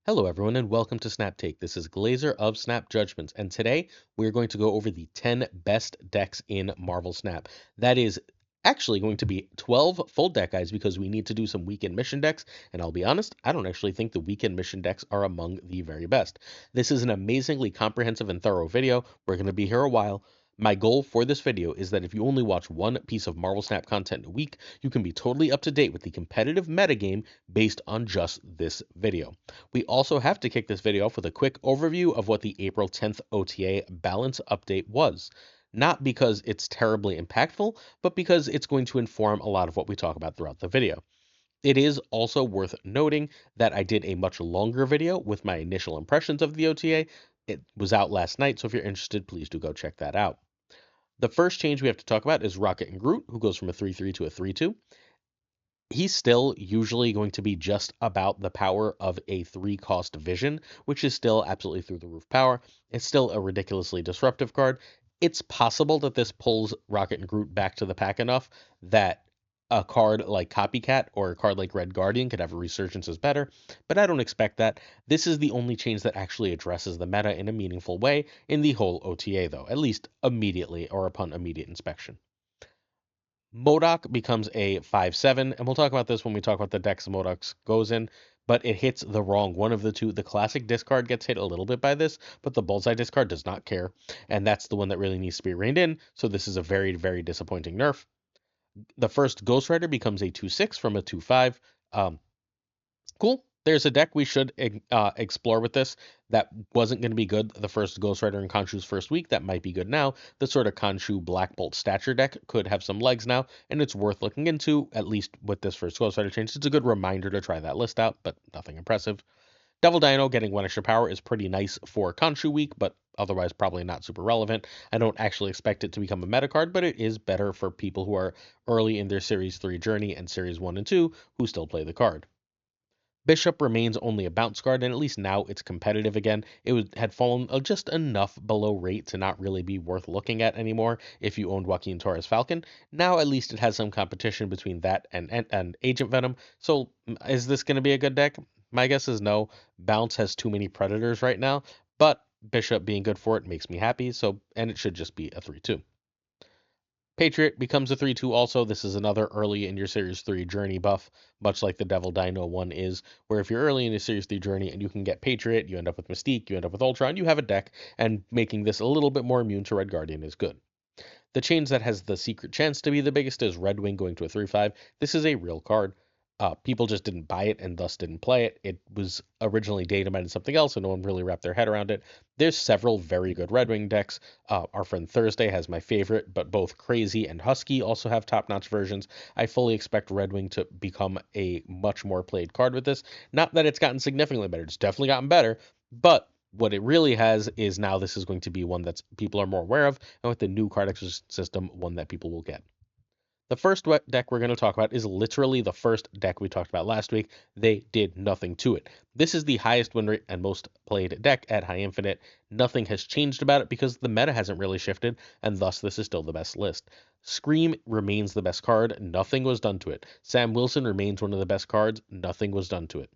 Hello, everyone, and welcome to Snap Take. This is Glazer of Snap Judgments, and today we're going to go over the 10 best decks in Marvel Snap. That is actually going to be 12 full deck guides because we need to do some weekend mission decks, and I'll be honest, I don't actually think the weekend mission decks are among the very best. This is an amazingly comprehensive and thorough video. We're going to be here a while. My goal for this video is that if you only watch one piece of Marvel Snap content a week, you can be totally up to date with the competitive metagame based on just this video. We also have to kick this video off with a quick overview of what the April 10th OTA balance update was. Not because it's terribly impactful, but because it's going to inform a lot of what we talk about throughout the video. It is also worth noting that I did a much longer video with my initial impressions of the OTA. It was out last night, so if you're interested, please do go check that out. The first change we have to talk about is Rocket and Groot, who goes from a 3-3 to a 3-2. He's still usually going to be just about the power of a 3-cost vision, which is still absolutely through the roof power. It's still a ridiculously disruptive card. It's possible that this pulls Rocket and Groot back to the pack enough that a card like Copycat or a card like Red Guardian could have a resurgence as better, but I don't expect that. This is the only change that actually addresses the meta in a meaningful way in the whole OTA, though, at least immediately or upon immediate inspection. MODOK becomes a 5/7, and we'll talk about this when we talk about the decks MODOK goes in, but it hits the wrong one of the two. The classic discard gets hit a little bit by this, but the Bullseye discard does not care, and that's the one that really needs to be reined in, so this is a very, very disappointing nerf. The first Ghost Rider becomes a 2/6 from a 2/5. Cool. There's a deck we should explore with this that wasn't going to be good the first Ghost Rider in Khonshu's first week. That might be good now. The sort of Khonshu Black Bolt stature deck could have some legs now, and it's worth looking into, at least with this first Ghost Rider change. It's a good reminder to try that list out, but nothing impressive. Devil Dino getting 1 extra power is pretty nice for Khonshu week, but otherwise probably not super relevant. I don't actually expect it to become a meta card, but it is better for people who are early in their Series 3 journey and Series 1 and 2 who still play the card. Bishop remains only a bounce card, and at least now it's competitive again. Had fallen just enough below rate to not really be worth looking at anymore if you owned Joaquin Torres Falcon. Now at least it has some competition between that and Agent Venom. So is this going to be a good deck? My guess is no. Bounce has too many predators right now, but Bishop being good for it makes me happy. So, and it should just be a 3/2. Patriot becomes a 3/2 also. This is another early in your Series 3 journey buff, much like the Devil Dino one is, where if you're early in your Series 3 journey and you can get Patriot, you end up with Mystique, you end up with Ultron, you have a deck, and making this a little bit more immune to Red Guardian is good. The change that has the secret chance to be the biggest is Redwing going to a 3/5. This is a real card. People just didn't buy it and thus didn't play it. It was originally data mined something else, and no one really wrapped their head around it. There's several very good Redwing decks. Our friend Thursday has my favorite, but both Crazy and Husky also have top-notch versions. I fully expect Redwing to become a much more played card with this. Not that it's gotten significantly better. It's definitely gotten better, but what it really has is now this is going to be one that people are more aware of, and with the new card acquisition system, one that people will get. The first deck we're going to talk about is literally the first deck we talked about last week. They did nothing to it. This is the highest win rate and most played deck at High Infinite. Nothing has changed about it because the meta hasn't really shifted, and thus this is still the best list. Scream remains the best card. Nothing was done to it. Sam Wilson remains one of the best cards. Nothing was done to it.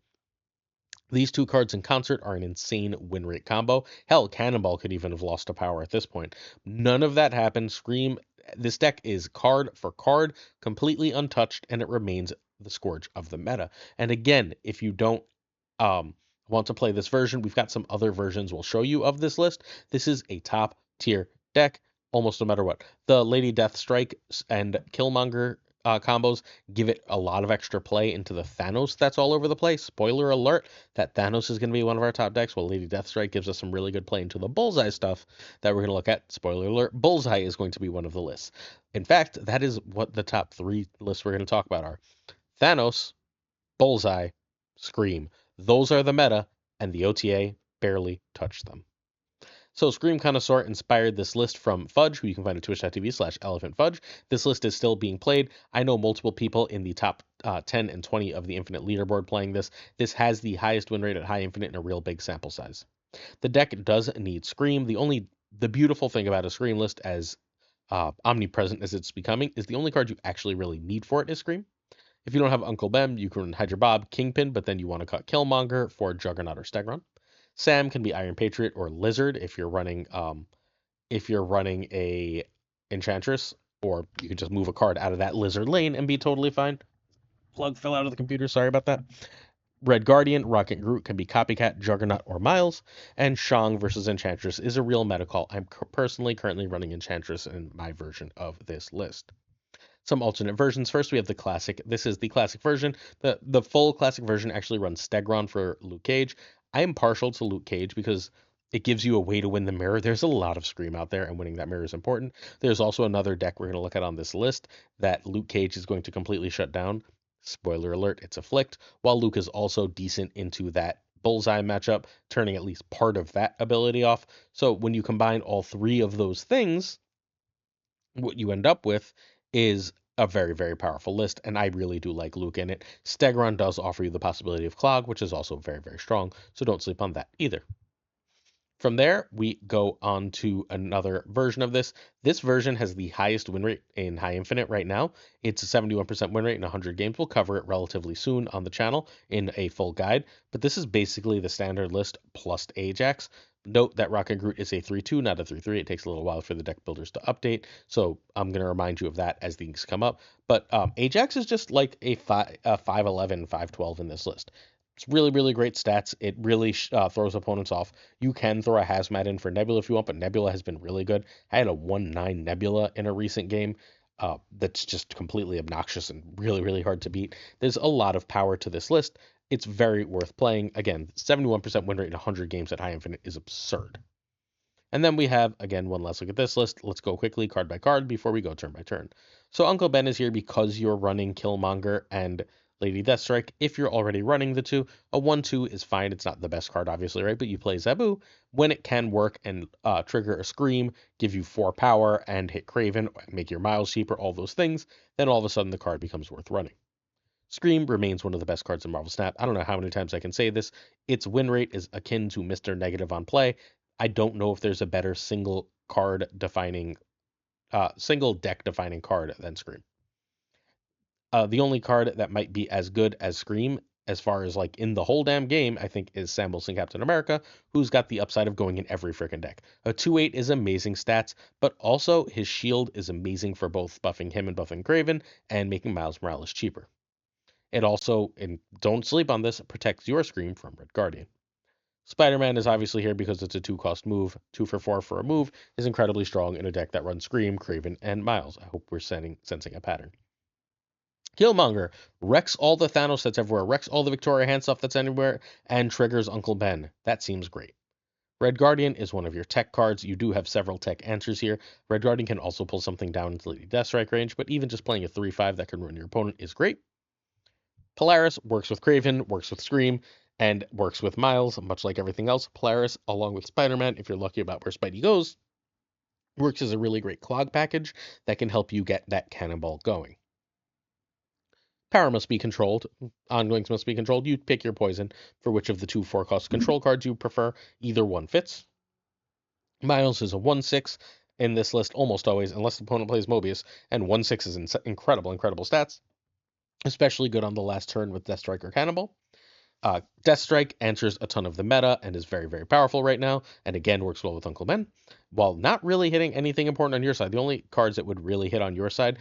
These two cards in concert are an insane win rate combo. Hell, Cannonball could even have lost a power at this point. None of that happened. Scream, this deck is card for card, completely untouched, and it remains the scourge of the meta. And again, if you don't want to play this version, we've got some other versions we'll show you of this list. This is a top tier deck, almost no matter what. The Lady Deathstrike and Killmonger combos give it a lot of extra play into the Thanos that's all over the place. Spoiler alert, that Thanos is going to be one of our top decks, while Lady Deathstrike gives us some really good play into the Bullseye stuff that we're going to look at. Spoiler alert, Bullseye is going to be one of the lists. In fact, that is what the top 3 lists we're going to talk about are. Thanos, Bullseye, Scream. Those are the meta, and the OTA barely touched them. So Scream Connoisseur inspired this list from Fudge, who you can find at twitch.tv/elephantfudge. This list is still being played. I know multiple people in the top 10 and 20 of the Infinite leaderboard playing this. This has the highest win rate at High Infinite in a real big sample size. The deck does need Scream. The beautiful thing about a Scream list, as omnipresent as it's becoming, is the only card you actually really need for it is Scream. If you don't have Uncle Ben, you can Hydra Bob, Kingpin, but then you want to cut Killmonger for Juggernaut or Stegron. Sam can be Iron Patriot or Lizard if you're running a Enchantress, or you can just move a card out of that Lizard lane and be totally fine. Plug fell out of the computer, sorry about that. Red Guardian, Rocket Groot can be Copycat, Juggernaut, or Miles, and Shang versus Enchantress is a real meta call. I'm personally currently running Enchantress in my version of this list. Some alternate versions. First, we have the classic. This is the classic version. The full classic version actually runs Stegron for Luke Cage. I am partial to Luke Cage because it gives you a way to win the mirror. There's a lot of Scream out there, and winning that mirror is important. There's also another deck we're going to look at on this list that Luke Cage is going to completely shut down. Spoiler alert, it's Afflict, while Luke is also decent into that Bullseye matchup, turning at least part of that ability off. So when you combine all three of those things, what you end up with is a very, very powerful list, and I really do like Luke in it. Stegron does offer you the possibility of Clog, which is also very, very strong, so don't sleep on that either. From there, we go on to another version of this. This version has the highest win rate in High Infinite right now. It's a 71% win rate in 100 games. We'll cover it relatively soon on the channel in a full guide, but this is basically the standard list plus Ajax. Note that Rocket Groot is a 3-2, not a 3-3. It takes a little while for the deck builders to update, so I'm going to remind you of that as things come up. But Ajax is just like a 5'11", 5'12 in this list. It's really, really great stats. It really throws opponents off. You can throw a Hazmat in for Nebula if you want, but Nebula has been really good. I had a 1-9 Nebula in a recent game that's just completely obnoxious and really, really hard to beat. There's a lot of power to this list. It's very worth playing. Again, 71% win rate in 100 games at High Infinite is absurd. And then we have, again, one last look at this list. Let's go quickly card by card before we go turn by turn. So Uncle Ben is here because you're running Killmonger and Lady Deathstrike. If you're already running the two, a 1-2 is fine. It's not the best card, obviously, right? But you play Zabu when it can work and trigger a Scream, give you 4 power, and hit Craven, make your Miles cheaper, all those things. Then all of a sudden the card becomes worth running. Scream remains one of the best cards in Marvel Snap. I don't know how many times I can say this. Its win rate is akin to Mr. Negative on play. I don't know if there's a better single deck defining card than Scream. The only card that might be as good as Scream, as far as like in the whole damn game, I think is Sam Wilson Captain America, who's got the upside of going in every freaking deck. A 2-8 is amazing stats, but also his shield is amazing for both buffing him and buffing Craven and making Miles Morales cheaper. It also, and don't sleep on this, protects your Scream from Red Guardian. Spider-Man is obviously here because it's a 2-cost move. 2 for 4 for a move is incredibly strong in a deck that runs Scream, Craven, and Miles. I hope we're sensing a pattern. Killmonger wrecks all the Thanos that's everywhere, wrecks all the Victoria Hand stuff that's anywhere, and triggers Uncle Ben. That seems great. Red Guardian is one of your tech cards. You do have several tech answers here. Red Guardian can also pull something down into Lady Deathstrike range, but even just playing a 3-5 that can ruin your opponent is great. Polaris works with Craven, works with Scream, and works with Miles, much like everything else. Polaris, along with Spider-Man, if you're lucky about where Spidey goes, works as a really great Clog package that can help you get that cannonball going. Power must be controlled. Ongoings must be controlled. You pick your poison for which of the 2 4-cost control cards you prefer. Either one fits. Miles is a 1-6 in this list almost always, unless the opponent plays Mobius, and 1-6 is incredible stats. Especially good on the last turn with Deathstrike or Cannonball. Deathstrike answers a ton of the meta and is very, very powerful right now, and again works well with Uncle Ben. While not really hitting anything important on your side, the only cards that would really hit on your side,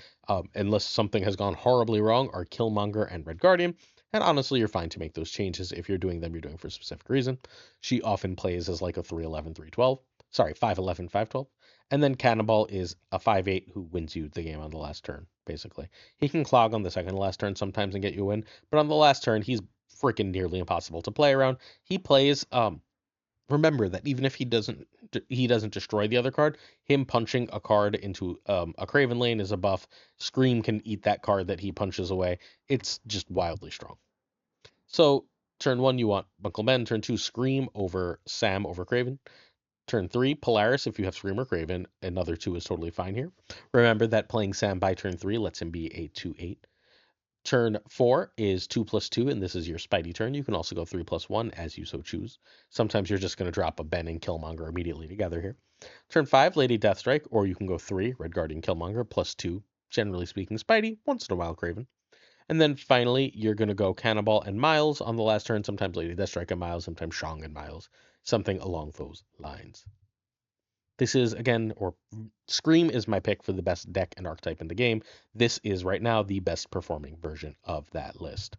unless something has gone horribly wrong, are Killmonger and Red Guardian. And honestly, you're fine to make those changes. If you're doing them, you're doing for a specific reason. She often plays as like a 3-11, 3-12. Sorry, 5-11, 5-12. And then Cannonball is a 5-8 who wins you the game on the last turn, basically. He can clog on the second to last turn sometimes and get you a win, but on the last turn, he's freaking nearly impossible to play around. He plays remember that even if he doesn't destroy the other card, him punching a card into a Craven lane is a buff. Scream can eat that card that he punches away. It's just wildly strong. So turn 1 you want Uncle Ben, turn 2 Scream over Sam over Craven. Turn 3 Polaris if you have Scream or Craven. Another 2 is totally fine here. Remember that playing Sam by turn 3 lets him be a 2-8. Turn 4 is 2+2, and this is your Spidey turn. You can also go 3+1 as you so choose. Sometimes you're just going to drop a Ben and Killmonger immediately together here. Turn 5, Lady Deathstrike, or you can go 3, Red Guardian Killmonger, +2, generally speaking Spidey, once in a while Craven. And then finally, you're going to go Cannonball and Miles on the last turn, sometimes Lady Deathstrike and Miles, sometimes Shang and Miles, something along those lines. This is, again, or Scream is my pick for the best deck and archetype in the game. This is right now the best performing version of that list.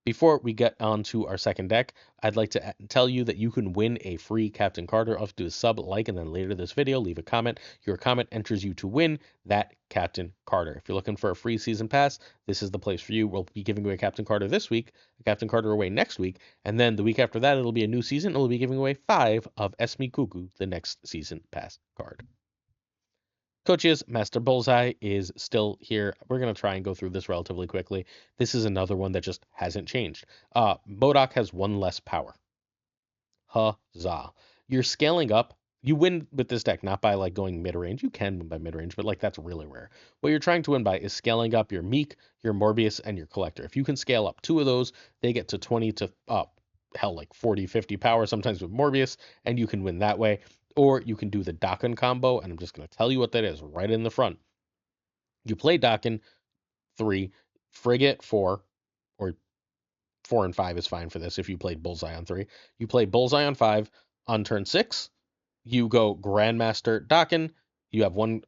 Before we get on to our second deck, I'd like to tell you that you can win a free Captain Carter. All you have to do is sub, like, and then later this video, leave a comment. Your comment enters you to win that Captain Carter. If you're looking for a free season pass, this is the place for you. We'll be giving away Captain Carter this week, Captain Carter away next week, and then the week after that, it'll be a new season. We'll be giving away 5 of Esme Cuckoo, the next season pass card. Coaches, Master Bullseye is still here. We're going to try and go through this relatively quickly. This is another one that just hasn't changed. MODOK has 1 less power. Huzzah. You're scaling up. You win with this deck, not by like going mid-range. You can win by mid-range, but like that's really rare. What you're trying to win by is scaling up your Meek, your Morbius, and your Collector. If you can scale up 2 of those, they get to 20 to hell, like 40, 50 power, sometimes with Morbius, and you can win that way. Or you can do the Dakin combo, and I'm just going to tell you what that is right in the front. You play Dakin 3, Frigate 4, or 4 and 5 is fine for this if you played Bullseye on 3. You play Bullseye on 5. On turn 6, you go Grandmaster Dakin. You have 1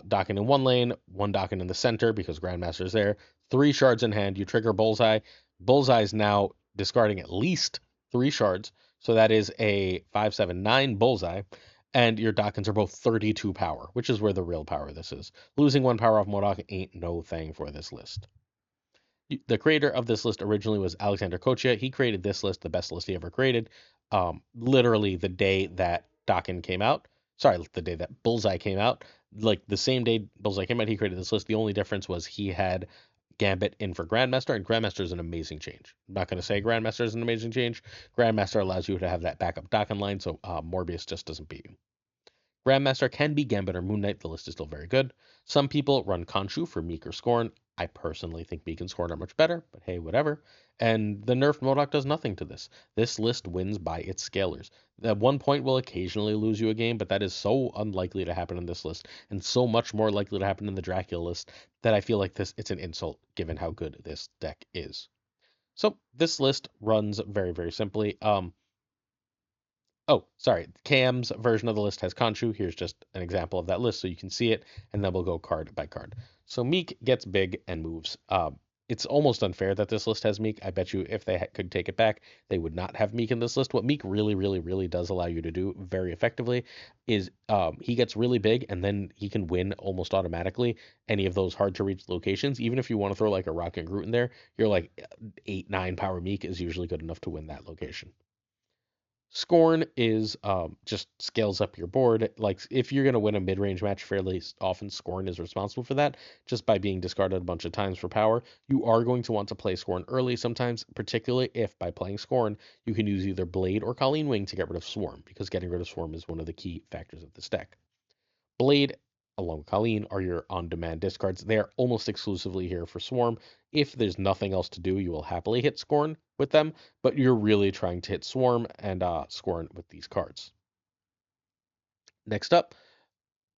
Dakin in 1 lane, 1 Dakin in the center because Grandmaster is there. 3 shards in hand. You trigger Bullseye. Bullseye is now discarding at least 3 shards. So that is a 5/7/9 Bullseye. And your Dakins are both 32 power, which is where the real power of this is. Losing 1 power off MODOK ain't no thing for this list. The creator of this list originally was Alexander Kochia. He created this list, the best list he ever created, literally the day that Dakin came out. Sorry, the day that Bullseye came out. Like the same day Bullseye came out, he created this list. The only difference was he had Gambit in for Grandmaster, and Grandmaster is an amazing change. I'm not going to say Grandmaster is an amazing change. Grandmaster allows you to have that backup Dakin line, so Morbius just doesn't beat you. Grandmaster can be Gambit or Moon Knight. The list is still very good. Some people run Khonshu for Meek or Scorn. I personally think Meek and Scorn are much better, but hey, whatever. And the nerfed MODOK does nothing to this. This list wins by its scalers. At 1 point will occasionally lose you a game, but that is so unlikely to happen in this list, and so much more likely to happen in the Dracula list, that I feel like it's an insult given how good this deck is. So this list runs very, very simply. Oh, sorry. Cam's version of the list has Khonshu. Here's just an example of that list so you can see it, and then we'll go card by card. So Meek gets big and moves. It's almost unfair that this list has Meek. I bet you if they could take it back, they would not have Meek in this list. What Meek really, really, really does allow you to do very effectively is he gets really big, and then he can win almost automatically any of those hard-to-reach locations. Even if you want to throw like a Rock and Groot in there, you're like 8, 9 power Meek is usually good enough to win that location. Scorn is just scales up your board. Like if you're going to win a mid-range match fairly often, Scorn is responsible for that just by being discarded a bunch of times for power. You are going to want to play Scorn early sometimes, particularly if by playing Scorn, you can use either Blade or Colleen Wing to get rid of Swarm, because getting rid of Swarm is one of the key factors of this deck. Blade, along with Colleen, are your on-demand discards. They are almost exclusively here for Swarm. If there's nothing else to do, you will happily hit Scorn with them, but you're really trying to hit Swarm and Scorn with these cards. Next up,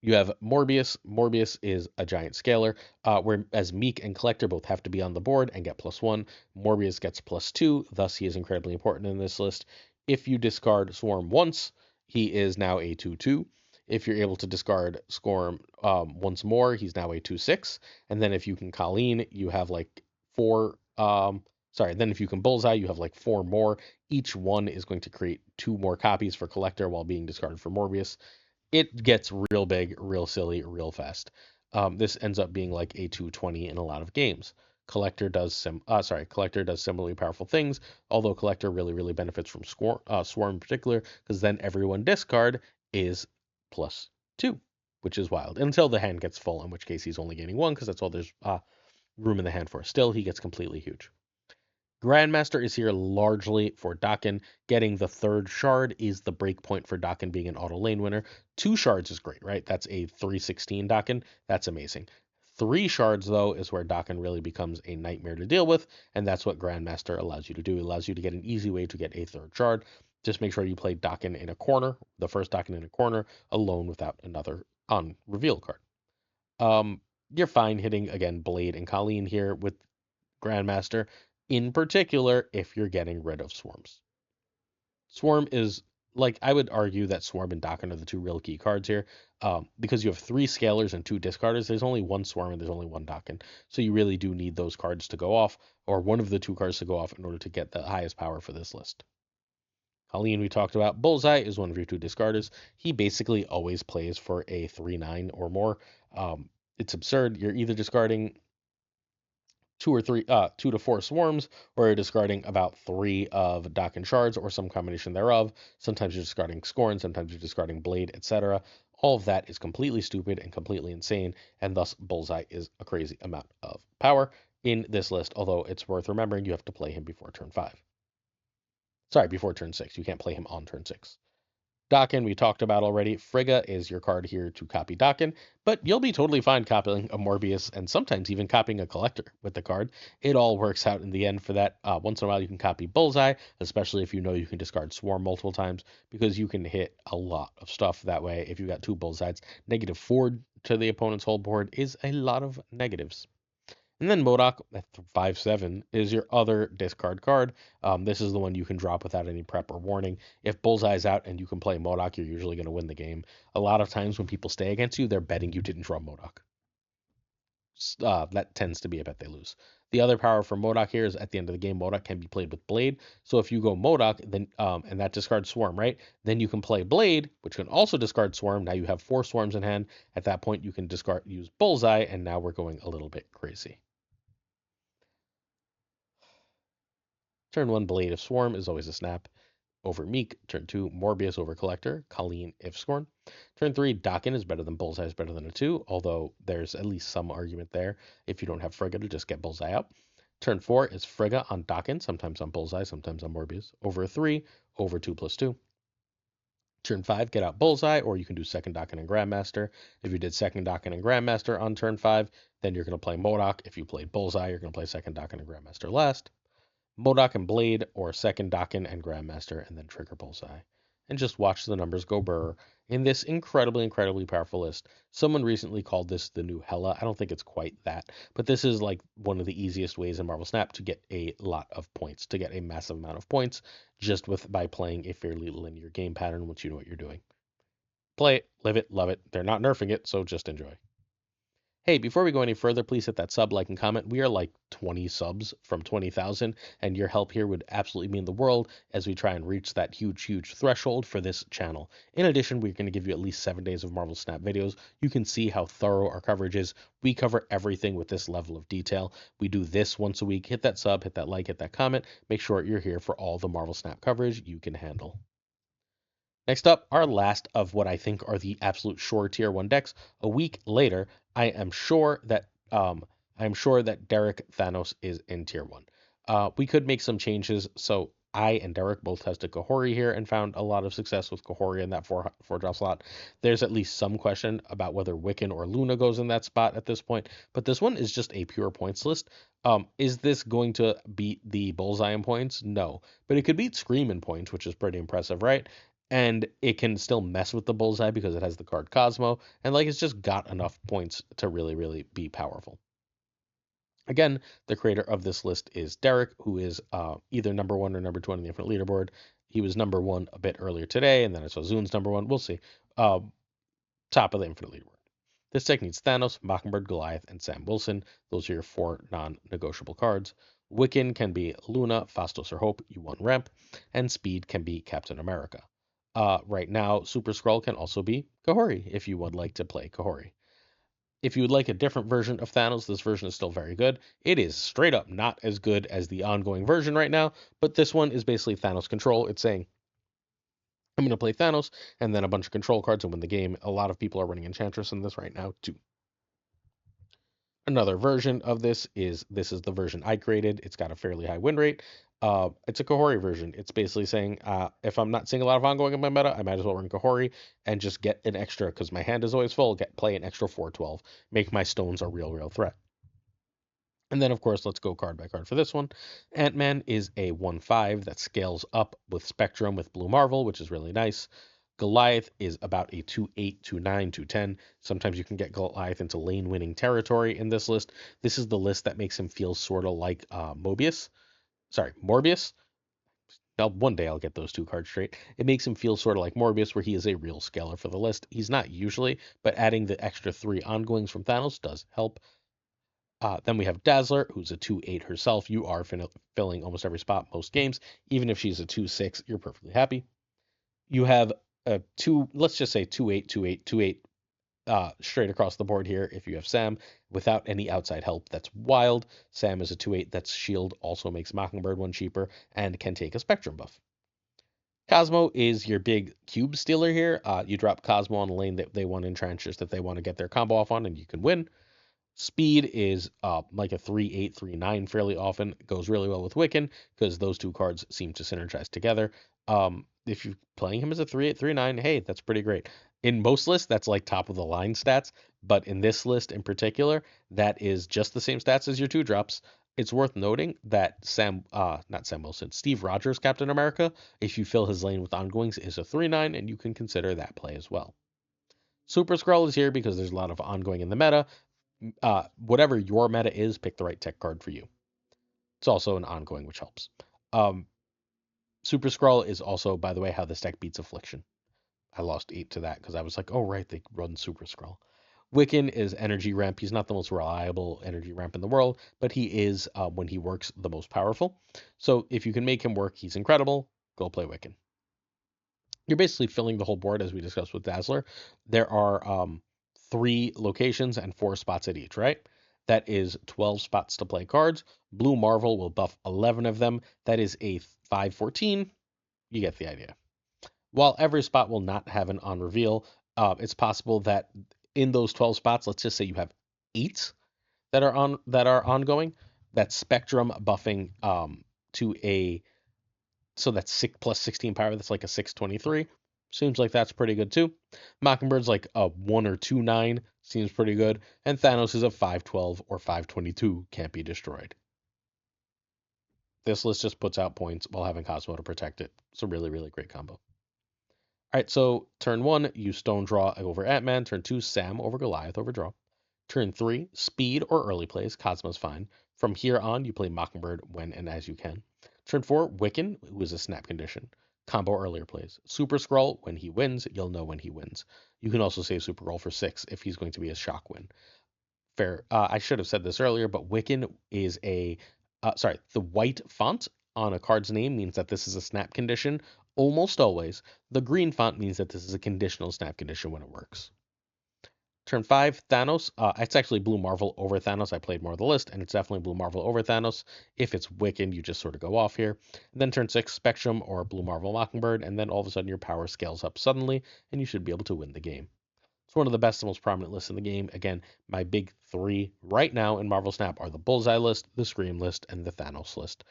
you have Morbius. Morbius is a giant scaler, whereas Meek and Collector both have to be on the board and get +1. Morbius gets +2, thus he is incredibly important in this list. If you discard Swarm once, he is now a 2/2. If you're able to discard Scorn once more, he's now a 2/6. And then if you can Colleen, you have like 4. Then if you can Bullseye, you have like 4 more. Each one is going to create 2 more copies for Collector while being discarded for Morbius. It gets real big, real silly, real fast. This ends up being like a 220 in a lot of games. Collector does similarly powerful things, although Collector really, really benefits from Swarm in particular, because then everyone discard is +2, which is wild. Until the hand gets full, in which case he's only gaining 1, because that's all there's room in the hand for. Still, he gets completely huge. Grandmaster is here largely for Dakin. Getting the 3rd shard is the break point for Dakin being an auto lane winner. 2 shards is great, right? That's a 3/16 Dakin. That's amazing. 3 shards, though, is where Dakin really becomes a nightmare to deal with, and that's what Grandmaster allows you to do. It allows you to get an easy way to get a 3rd shard. Just make sure you play Dakin in a corner, the first Dakin in a corner, alone without another on-reveal card. You're fine hitting, again, Blade and Colleen here with Grandmaster, in particular if you're getting rid of swarms. Swarm is, like, I would argue that Swarm and Dakin are the two real key cards here. Because you have three scalers and two discarders, there's only one Swarm and there's only one Dakin. So you really do need those cards to go off, or one of the two cards to go off in order to get the highest power for this list. Colleen, we talked about. Bullseye is one of your two discarders. He basically always plays for a 3/9 or more. It's absurd. You're either discarding two to four swarms, or you're discarding about three of Dakin shards or some combination thereof. Sometimes you're discarding Scorn, sometimes you're discarding Blade, etc. All of that is completely stupid and completely insane, and thus Bullseye is a crazy amount of power in this list, although it's worth remembering you have to play him before turn 5. Sorry, before turn 6. You can't play him on turn 6. Dakin, we talked about already. Frigga is your card here to copy Dakin, but you'll be totally fine copying a Morbius and sometimes even copying a Collector with the card. It all works out in the end for that. Once in a while, you can copy Bullseye, especially if you know you can discard Swarm multiple times, because you can hit a lot of stuff that way. If you got two Bullseyes, -4 to the opponent's whole board is a lot of negatives. And then MODOK at 5/7 is your other discard card. This is the one you can drop without any prep or warning. If Bullseye's out and you can play MODOK, you're usually going to win the game. A lot of times when people stay against you, they're betting you didn't draw MODOK. That tends to be a bet they lose. The other power for MODOK here is at the end of the game, MODOK can be played with Blade. So if you go MODOK, then and that discards Swarm, right? Then you can play Blade, which can also discard Swarm. Now you have 4 Swarms in hand. At that point, you can use Bullseye, and now we're going a little bit crazy. Turn 1, Blade of Swarm is always a snap over Meek. Turn 2, Morbius over Collector, Colleen if Scorn. Turn 3, Dakin is better than Bullseye is better than a 2, although there's at least some argument there. If you don't have Frigga, to just get Bullseye out. Turn 4 is Frigga on Dakin, sometimes on Bullseye, sometimes on Morbius, over a 3, over 2/2. Turn 5, get out Bullseye, or you can do second Dakin and Grandmaster. If you did second Dakin and Grandmaster on turn 5, then you're going to play MODOK. If you played Bullseye, you're going to play second Dakin and Grandmaster last. MODOK and Blade, or second Dakin and Grandmaster, and then trigger Bullseye. And just watch the numbers go burr in this incredibly, incredibly powerful list. Someone recently called this the new Hela. I don't think it's quite that, but this is like one of the easiest ways in Marvel Snap to get a lot of points, to get a massive amount of points, just by playing a fairly linear game pattern once you know what you're doing. Play it, live it, love it. They're not nerfing it, so just enjoy. Hey, before we go any further, please hit that sub, like, and comment. We are like 20 subs from 20,000, and your help here would absolutely mean the world as we try and reach that huge, huge threshold for this channel. In addition, we're going to give you at least 7 days of Marvel Snap videos. You can see how thorough our coverage is. We cover everything with this level of detail. We do this once a week. Hit that sub, hit that like, hit that comment. Make sure you're here for all the Marvel Snap coverage you can handle. Next up, our last of what I think are the absolute sure tier 1 decks. A week later, I am sure that Derek Thanos is in tier 1. We could make some changes. So I and Derek both tested Kahhori here and found a lot of success with Kahhori in that four drop slot. There's at least some question about whether Wiccan or Luna goes in that spot at this point, but this one is just a pure points list. Is this going to beat the Bullseye in points? No, but it could beat Scream in points, which is pretty impressive, right? And it can still mess with the Bullseye because it has the card Cosmo, and like it's just got enough points to really, really be powerful. Again, the creator of this list is Derek, who is either number 1 or number 2 on the Infinite Leaderboard. He was number 1 a bit earlier today, and then I saw Xunzz's number 1. We'll see. Top of the Infinite Leaderboard. This deck needs Thanos, Mockingbird, Goliath, and Sam Wilson. Those are your 4 non-negotiable cards. Wiccan can be Luna, Fastos, or Hope. You want ramp. And Speed can be Captain America. Right now, Super Skrull can also be Kahhori, if you would like to play Kahhori. If you would like a different version of Thanos, this version is still very good. It is straight up not as good as the ongoing version right now, but this one is basically Thanos control. It's saying, I'm going to play Thanos, and then a bunch of control cards and win the game. A lot of people are running Enchantress in this right now, too. Another version of this is the version I created. It's got a fairly high win rate. It's a Kahhori version. It's basically saying, if I'm not seeing a lot of ongoing in my meta, I might as well run Kahhori and just get an extra, because my hand is always full, play an extra 4/12, make my stones a real threat. And then, of course, let's go card by card for this one. Ant-Man is a 1/5 that scales up with Spectrum with Blue Marvel, which is really nice. Goliath is about a 2/8, 2/9, 2/10. Sometimes you can get Goliath into lane winning territory in this list. This is the list that makes him feel sort of like Morbius. Now, one day I'll get those two cards straight. It makes him feel sort of like Morbius, where he is a real scaler for the list. He's not usually, but adding the extra 3 ongoings from Thanos does help. Then we have Dazzler, who's a 2/8 herself. You are filling almost every spot most games. Even if she's a 2/6, you're perfectly happy. You have a let's just say 2/8, 2/8, 2/8 straight across the board here if you have Sam without any outside help. That's wild. Sam is a 2/8. That's shield, also makes Mockingbird one cheaper, and can take a spectrum buff. Cosmo is your big cube stealer here. You drop Cosmo on a lane that they want in trenches that they want to get their combo off on, and you can win. Speed is like a 3/8, 3/9 fairly often. It goes really well with Wiccan because those two cards seem to synergize together. If you're playing him as a 3/8, 3/9, hey, that's pretty great. In most lists, that's like top of the line stats, but in this list in particular, that is just the same stats as your 2-drops. It's worth noting that not Sam Wilson, Steve Rogers, Captain America, if you fill his lane with ongoings, is a 3/9, and you can consider that play as well. Super Skrull is here because there's a lot of ongoing in the meta. Whatever your meta is, pick the right tech card for you. It's also an ongoing, which helps. Super Skrull is also, by the way, how this deck beats Affliction. I lost 8 to that because I was like, oh, right, they run Super Skrull. Wiccan is energy ramp. He's not the most reliable energy ramp in the world, but he is, when he works, the most powerful. So if you can make him work, he's incredible. Go play Wiccan. You're basically filling the whole board, as we discussed with Dazzler. There are 3 locations and 4 spots at each, right? That is 12 spots to play cards. Blue Marvel will buff 11 of them. That is a 5/14. You get the idea. While every spot will not have an on reveal, it's possible that in those 12 spots, let's just say you have 8 that are ongoing. That spectrum buffing to a so that's 6 plus 16 power. That's like a 6/23. Seems like that's pretty good too. Mockingbird's like a 1 or 2/9. Seems pretty good. And Thanos is a 5/12 or 5/22. Can't be destroyed. This list just puts out points while having Cosmo to protect it. It's a really, really great combo. All right, so turn 1, you Stone Draw over Ant-Man. Turn 2, Sam over Goliath over Draw. Turn 3, Speed or early plays. Cosmo's fine. From here on, you play Mockingbird when and as you can. Turn 4, Wiccan, who is a snap condition. Combo earlier plays. Super Skrull, when he wins, you'll know when he wins. You can also save Super Skrull for 6 if he's going to be a shock win. Fair. I should have said this earlier, but Wiccan is the white font on a card's name means that this is a snap condition almost always. The green font means that this is a conditional snap condition when it works. Turn 5, Thanos. It's actually Blue Marvel over Thanos. I played more of the list, and it's definitely Blue Marvel over Thanos. If it's Wiccan, you just sort of go off here. And then turn 6, Spectrum or Blue Marvel Mockingbird, and then all of a sudden your power scales up suddenly, and you should be able to win the game. It's one of the best and most prominent lists in the game. Again, my big 3 right now in Marvel Snap are the Bullseye list, the Scream list, and the Thanos list.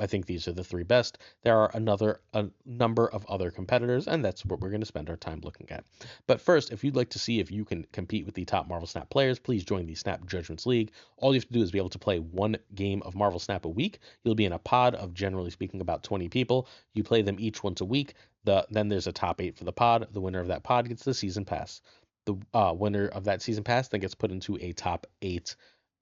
I think these are the 3 best. There are a number of other competitors, and that's what we're going to spend our time looking at. But first, if you'd like to see if you can compete with the top Marvel Snap players, please join the Snap Judgments League. All you have to do is be able to play 1 game of Marvel Snap a week. You'll be in a pod of, generally speaking, about 20 people. You play them each once a week. Then there's a top 8 for the pod. The winner of that pod gets the season pass. The winner of that season pass then gets put into a top 8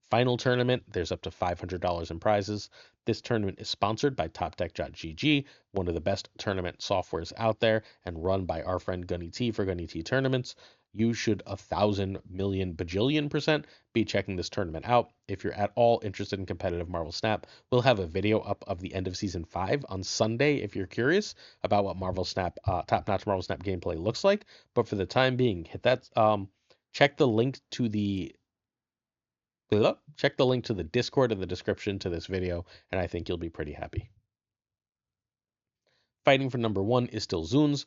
final tournament. There's up to $500 in prizes. This tournament is sponsored by TopDeck.gg, one of the best tournament softwares out there, and run by our friend Gunny T for Gunny T Tournaments. You should 1,000,000,000,000,000% be checking this tournament out. If you're at all interested in competitive Marvel Snap, we'll have a video up of the end of Season 5 on Sunday if you're curious about what Marvel Snap, top-notch Marvel Snap gameplay looks like. But for the time being, hit that, check the link to the Discord in the description to this video, and I think you'll be pretty happy. Fighting for number 1 is still Xunzzz.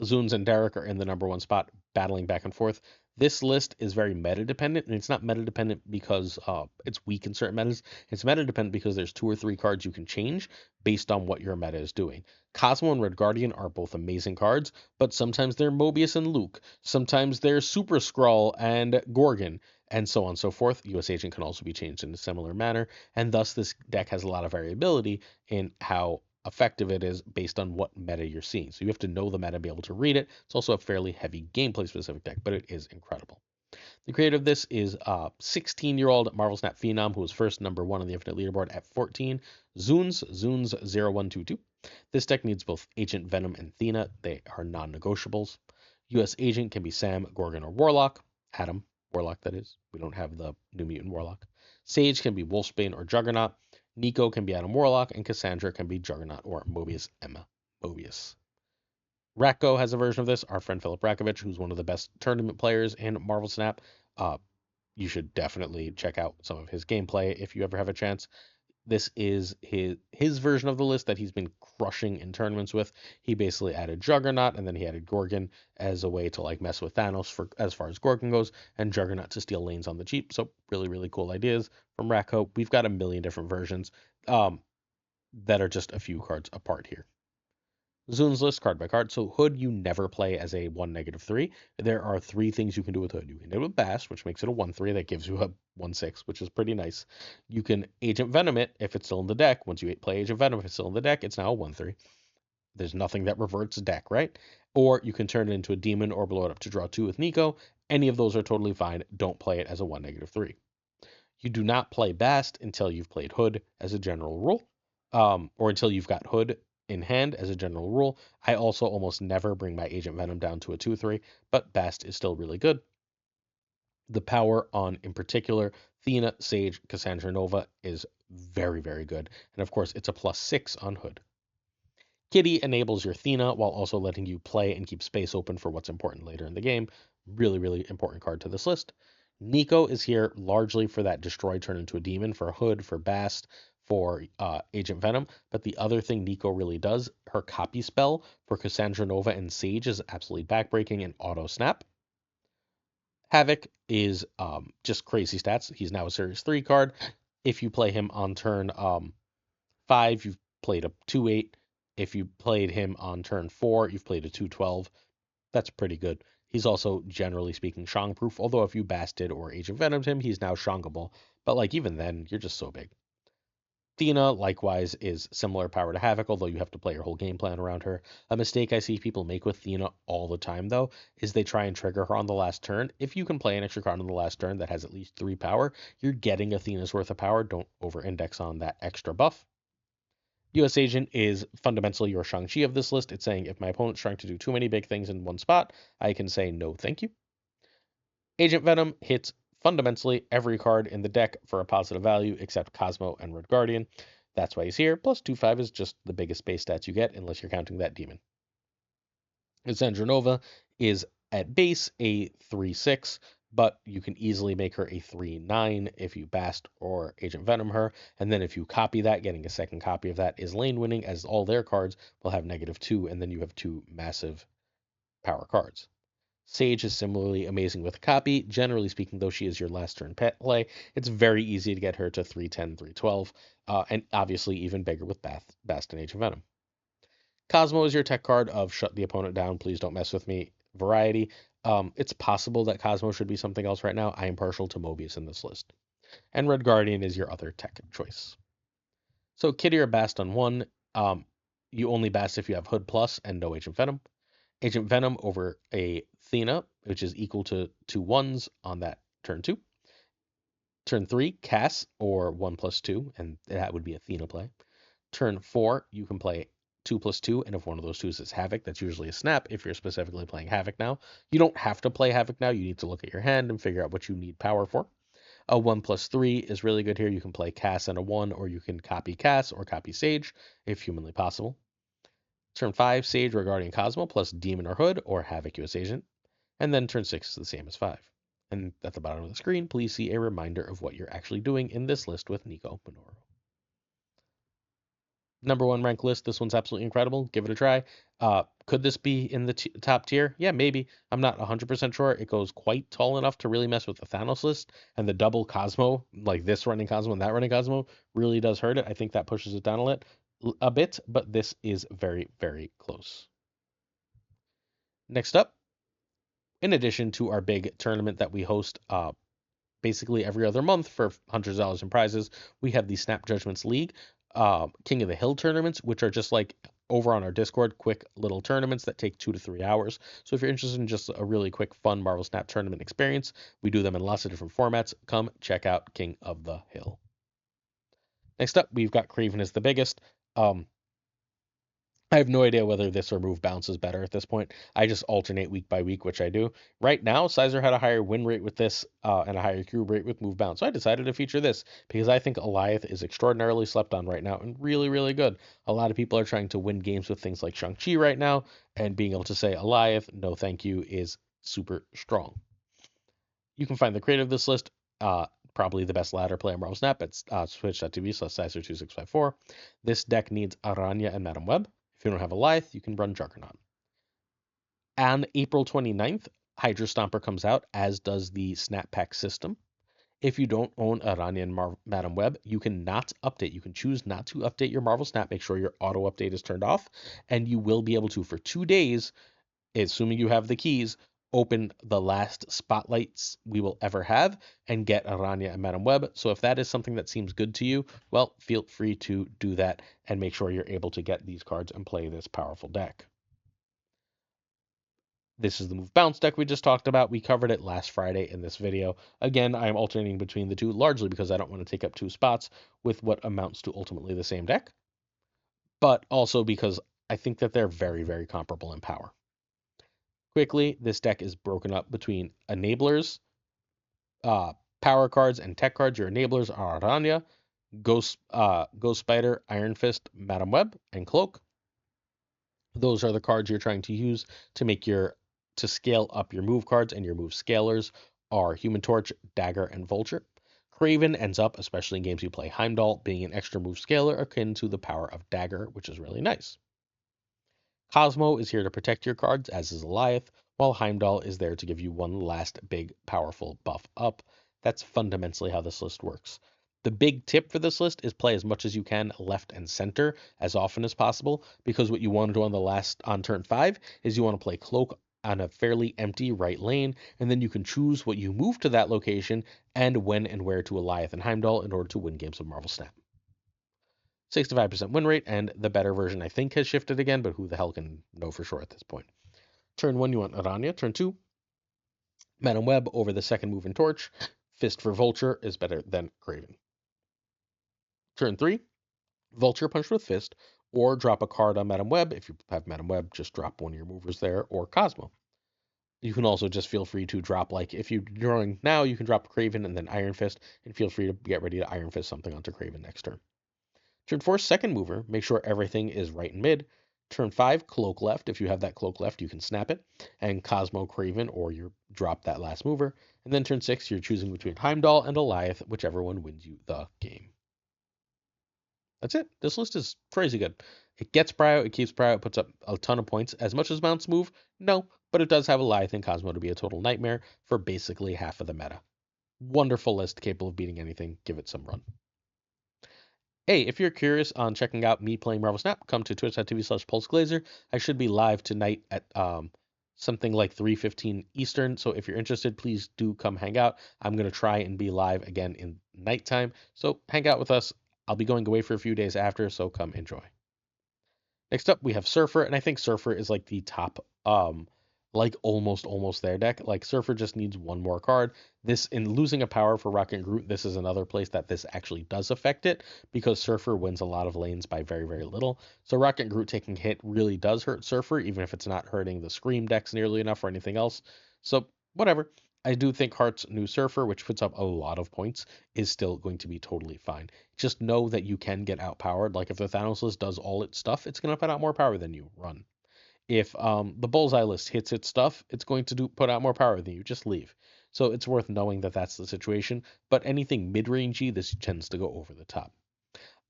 Xunzzz and Derek are in the number 1 spot, battling back and forth. This list is very meta-dependent, and it's not meta-dependent because it's weak in certain metas. It's meta-dependent because there's 2 or 3 cards you can change based on what your meta is doing. Cosmo and Red Guardian are both amazing cards, but sometimes they're Mobius and Luke. Sometimes they're Super Skrull and Gorgon, and so on and so forth. US Agent can also be changed in a similar manner, and thus this deck has a lot of variability in how effective it is based on what meta you're seeing. So you have to know the meta, be able to read it. It's also a fairly heavy gameplay specific deck, but it is incredible. The creator of this is 16-year-old Marvel Snap phenom who was first #1 on the Infinite Leaderboard at 14, Xunzzz0122. This deck needs both Agent Venom and Thena. They are non-negotiables. U.S. Agent can be Sam, Gorgon, or Warlock. Adam, Warlock that is. We don't have the New Mutant Warlock. Sage can be Wolfsbane or Juggernaut. Nico can be Adam Warlock, and Cassandra can be Juggernaut or Mobius Emma Mobius. Racco has a version of this. Our friend Philip Rakovich, who's one of the best tournament players in Marvel Snap. You should definitely check out some of his gameplay if you ever have a chance. This is his version of the list that he's been crushing in tournaments with. He basically added Juggernaut and then he added Gorgon as a way to like mess with Thanos for as far as Gorgon goes, and Juggernaut to steal lanes on the cheap. So really, really cool ideas from Racco. We've got a million different versions that are just a few cards apart here. Xunzzz list card by card. So Hood you never play as a 1/3. There are 3 things you can do with Hood. You can do it with Bast, which makes it a 1/3 that gives you a 1/6, which is pretty nice. You can Agent Venom it if it's still in the deck. Once you play Agent Venom, if it's still in the deck, it's now a 1/3. There's nothing that reverts deck, right? Or you can turn it into a demon or blow it up to draw 2 with Nico. Any of those are totally fine. Don't play it as a 1/3. You do not play Bast until you've played Hood as a general rule, or until you've got Hood in hand as a general rule. I also almost never bring my Agent Venom down to a 2/3, but Bast is still really good. The power on, in particular, Thena, Sage, Cassandra Nova is very, very good. And of course, it's a +6 on Hood. Kitty enables your Thena while also letting you play and keep space open for what's important later in the game. Really, really important card to this list. Nico is here largely for that destroy turn into a demon for Hood, for Bast, for Agent Venom. But the other thing Nico really does, her copy spell for Cassandra Nova and Sage is absolutely backbreaking and auto snap. Havoc is just crazy stats. He's now a Series 3 card. If you play him on turn 5, you've played a 2/8. If you played him on turn 4, you've played a 2/12. That's pretty good. He's also, generally speaking, Shang-proof, although if you Basted or Agent Venomed him, he's now Shangable. But, like, even then, you're just so big. Thena, likewise, is similar power to Havoc, although you have to play your whole game plan around her. A mistake I see people make with Thena all the time, though, is they try and trigger her on the last turn. If you can play an extra card on the last turn that has at least 3 power, you're getting Athena's worth of power. Don't over-index on that extra buff. U.S. Agent is fundamentally your Shang-Chi of this list. It's saying if my opponent's trying to do too many big things in one spot, I can say no thank you. Agent Venom hits fundamentally every card in the deck for a positive value except Cosmo and Red Guardian. That's why he's here. Plus 2/5 is just the biggest base stats you get unless you're counting that demon. Cassandra Nova is at base a 3/6, but you can easily make her a 3/9 if you Bast or Agent Venom her. And then if you copy that, getting a second copy of that is lane winning, as all their cards will have -2, and then you have 2 massive power cards. Sage is similarly amazing with copy. Generally speaking, though, she is your last turn pet play. It's very easy to get her to 3/10, 3/12, and obviously even bigger with Bast and Agent Venom. Cosmo is your tech card of shut the opponent down, please don't mess with me variety. It's possible that Cosmo should be something else right now. I am partial to Mobius in this list. And Red Guardian is your other tech choice. So Kitty or Bast on 1. You only Bast if you have Hood Plus and no Agent Venom. Agent Venom over a Thena, which is equal to 2 1s on that turn 2. Turn 3, Cass or 1/2, and that would be a Thena play. Turn 4, you can play 2/2, and if one of those 2s is Havoc, that's usually a snap if you're specifically playing Havoc now. You don't have to play Havoc now. You need to look at your hand and figure out what you need power for. A 1/3 is really good here. You can play Cass and a 1, or you can copy Cass or copy Sage if humanly possible. Turn 5, Sage regarding Cosmo plus Demon or Hood or Havoc US Agent. And then turn 6 is the same as 5. And at the bottom of the screen, please see a reminder of what you're actually doing in this list with Nico Minoru. #1 rank list. This one's absolutely incredible. Give it a try. Could this be in the top tier? Yeah, maybe. I'm not 100% sure. It goes quite tall enough to really mess with the Thanos list, and the double Cosmo, like this running Cosmo and that running Cosmo, really does hurt it. I think that pushes it down a bit, but this is very, very close. Next up, in addition to our big tournament that we host basically every other month for hundreds of dollars in prizes, we have the Snap Judgments League. King of the Hill tournaments, which are just like over on our Discord, quick little tournaments that take 2 to 3 hours. So if you're interested in just a really quick, fun Marvel Snap tournament experience, we do them in lots of different formats. Come check out King of the Hill. Next up, we've got Kraven as the biggest. Um, I have no idea whether this or move bounce is better at this point. I just alternate week by week, which I do. Right now, Sizer had a higher win rate with this and a higher cube rate with move bounce. So I decided to feature this because I think Eliath is extraordinarily slept on right now and really, really good. A lot of people are trying to win games with things like Shang-Chi right now, and being able to say Eliath, no thank you, is super strong. You can find the creator of this list, probably the best ladder player Marvel Snap at twitch.tv/Sizer2654. This deck needs Aranya and Madam Web. If you don't have a Lyth, you can run Juggernaut. On April 29th, Hydra Stomper comes out, as does the Snap Pack system. If you don't own Aranya and Madam Web, you cannot update. You can choose not to update your Marvel Snap. Make sure your auto update is turned off, and you will be able to, for 2 days, assuming you have the keys, open the last spotlights we will ever have and get Aranya and Madam Web. So if that is something that seems good to you, well, feel free to do that and make sure you're able to get these cards and play this powerful deck. This is the move bounce deck we just talked about. We covered it last Friday in this video. Again, I am alternating between the two largely because I don't want to take up 2 spots with what amounts to ultimately the same deck, but also because I think that they're very, very comparable in power. Quickly, this deck is broken up between enablers, power cards, and tech cards. Your enablers are Aranya, Ghost Spider, Iron Fist, Madam Web, and Cloak. Those are the cards you're trying to use to scale up your move cards, and your move scalers are Human Torch, Dagger, and Vulture. Kraven ends up, especially in games you play Heimdall, being an extra move scaler akin to the power of Dagger, which is really nice. Cosmo is here to protect your cards, as is Eliath, while Heimdall is there to give you one last big, powerful buff up. That's fundamentally how this list works. The big tip for this list is play as much as you can left and center as often as possible, because what you want to do on turn 5 is you want to play Cloak on a fairly empty right lane, and then you can choose what you move to that location and when and where to Eliath and Heimdall in order to win games of Marvel Snap. 65% win rate, and the better version I think has shifted again, but who the hell can know for sure at this point. Turn 1, you want Aranya. Turn 2, Madam Web over the second move in Torch. Fist for Vulture is better than Kraven. Turn 3, Vulture punch with Fist, or drop a card on Madam Web. If you have Madam Web, just drop one of your movers there, or Cosmo. You can also just feel free to drop, like, if you're drawing now, you can drop Kraven and then Iron Fist, and feel free to get ready to Iron Fist something onto Kraven next turn. Turn 4, second mover, make sure everything is right in mid. Turn 5, Cloak left. If you have that Cloak left, you can snap it. And Cosmo Kraven, or you drop that last mover. And then turn 6, you're choosing between Heimdall and Eliath, whichever one wins you the game. That's it. This list is crazy good. It gets prio, it keeps prio, it puts up a ton of points. As much as mounts move? No, but it does have Eliath and Cosmo to be a total nightmare for basically half of the meta. Wonderful list, capable of beating anything. Give it some run. Hey, if you're curious on checking out me playing Marvel Snap, come to twitch.tv/PulseGlazer. I should be live tonight at something like 3:15 Eastern. So if you're interested, please do come hang out. I'm going to try and be live again in nighttime. So hang out with us. I'll be going away for a few days after, so come enjoy. Next up, we have Surfer, and I think Surfer is like the top, like almost there deck. Like Surfer just needs one more card. This, in losing a power for Rocket and Groot, this is another place that this actually does affect it, because Surfer wins a lot of lanes by very, very little. So Rocket and Groot taking hit really does hurt Surfer, even if it's not hurting the Scream decks nearly enough or anything else. So whatever. I do think Heart's new Surfer, which puts up a lot of points, is still going to be totally fine. Just know that you can get outpowered. Like if the Thanos list does all its stuff, it's going to put out more power than you. Run. If the Bullseye list hits its stuff, it's going to put out more power than you. Just leave. So it's worth knowing that that's the situation. But anything mid-rangey, this tends to go over the top.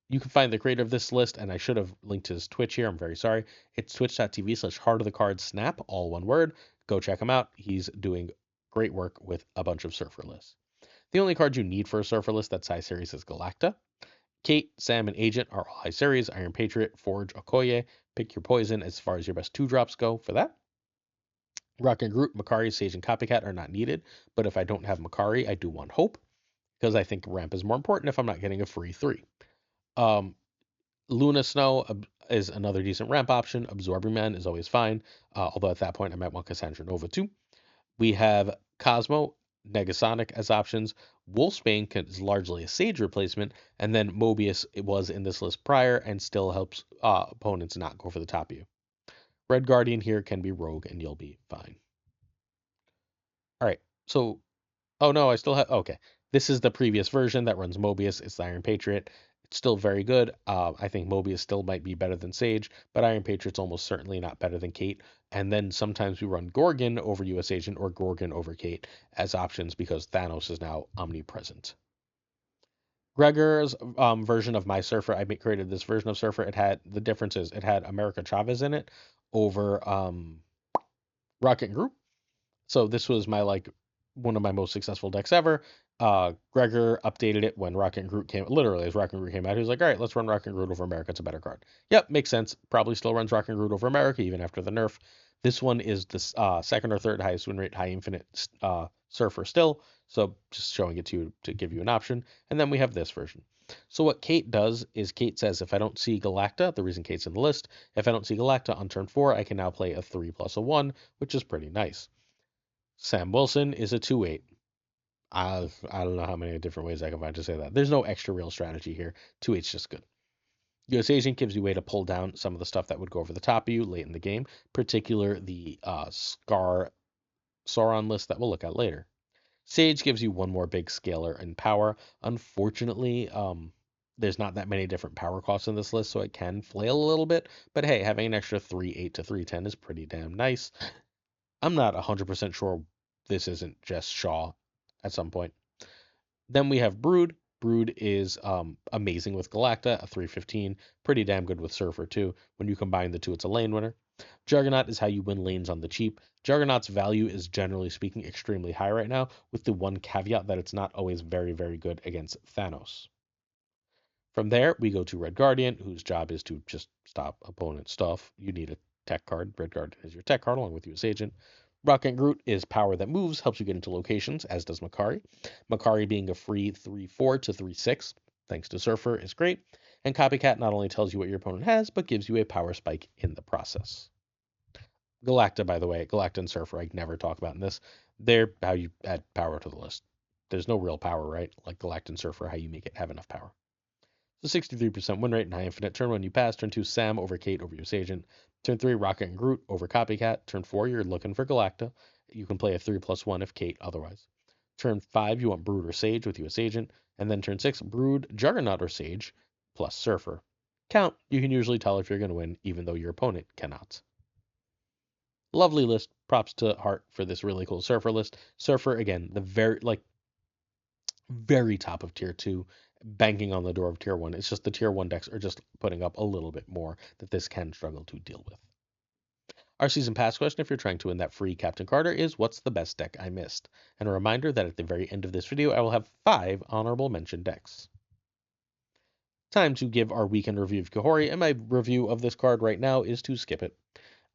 You can find the creator of this list, and I should have linked his Twitch here. I'm very sorry. It's twitch.tv/Heart of the Cards Snap, all one word. Go check him out. He's doing great work with a bunch of Surfer lists. The only card you need for a Surfer list that's high series is Galacta. Kate, Sam, and Agent are all high series. Iron Patriot, Forge, Okoye. Pick your poison as far as your best 2-drops go for that. Rock and Groot, Makari, Sage, and Copycat are not needed, but if I don't have Makari, I do want Hope, because I think ramp is more important if I'm not getting a free 3. Luna Snow is another decent ramp option. Absorbing Man is always fine, although at that point I might want Cassandra Nova too. We have Cosmo, Negasonic as options. Wolfsbane is largely a Sage replacement, and then Mobius it was in this list prior and still helps opponents not go for the top of you. Red Guardian here can be Rogue, and you'll be fine. All right, so oh no, I still have okay. This is the previous version that runs Mobius. It's the Iron Patriot. It's still very good. I think Mobius still might be better than Sage, but Iron Patriot's almost certainly not better than Kate. And then sometimes we run Gorgon over US Agent or Gorgon over Kate as options because Thanos is now omnipresent. Gregor's version of My Surfer, I created this version of Surfer. It had the differences. It had America Chavez in it over Rocket Group. So this was my like one of my most successful decks ever. Gregor updated it when Rocket and Groot came. Literally, as Rocket and Groot came out, he was like, "All right, let's run Rocket and Groot over America. It's a better card." Yep, makes sense. Probably still runs Rocket and Groot over America even after the nerf. This one is the second or third highest win rate, high infinite Surfer still. So just showing it to you to give you an option. And then we have this version. So what Kate does is Kate says, if I don't see Galacta, the reason Kate's in the list, if I don't see Galacta on turn 4, I can now play a 3+1, which is pretty nice. Sam Wilson is a 2/8. I don't know how many different ways I can find to say that. There's no extra real strategy here. 2/8's just good. US Agent gives you a way to pull down some of the stuff that would go over the top of you late in the game, particular the Scar Sauron list that we'll look at later. Sage gives you one more big scaler in power. Unfortunately, there's not that many different power costs in this list, so it can flail a little bit. But hey, having an extra 3/8 to 3/10 is pretty damn nice. I'm not 100% sure this isn't just Shaw at some point. Then we have Brood. Brood is amazing with Galacta, a 315, pretty damn good with Surfer too. When you combine the two, it's a lane winner. Juggernaut is how you win lanes on the cheap. Juggernaut's value is generally speaking extremely high right now, with the one caveat that it's not always very, very good against Thanos. From there, we go to Red Guardian, whose job is to just stop opponent stuff. You need a tech card. Red Guardian is your tech card along with US Agent. Rocket Groot is power that moves, helps you get into locations, as does Makari. Makari being a free 3/4 to 3/6, thanks to Surfer, is great. And Copycat not only tells you what your opponent has, but gives you a power spike in the process. Galacta, by the way, Galacta and Surfer, I never talk about in this. They're how you add power to the list. There's no real power, right? Like Galacta and Surfer, how you make it have enough power. So 63% win rate and high infinite. Turn 1, you pass. Turn 2, Sam over Kate over US Agent. Turn 3, Rocket and Groot over Copycat. Turn 4, you're looking for Galacta. You can play a 3+1 if Kate otherwise. Turn 5, you want Brood or Sage with US Agent. And then turn 6, Brood, Juggernaut or Sage, plus Surfer. Count, you can usually tell if you're going to win, even though your opponent cannot. Lovely list. Props to Heart for this really cool Surfer list. Surfer, again, the very top of tier 2, banking on the door of tier 1. It's just the tier 1 decks are just putting up a little bit more that this can struggle to deal with. Our season pass question, if you're trying to win that free Captain Carter, is what's the best deck I missed? And a reminder that at the very end of this video, I will have 5 honorable mention decks. Time to give our weekend review of Kahhori, and my review of this card right now is to skip it.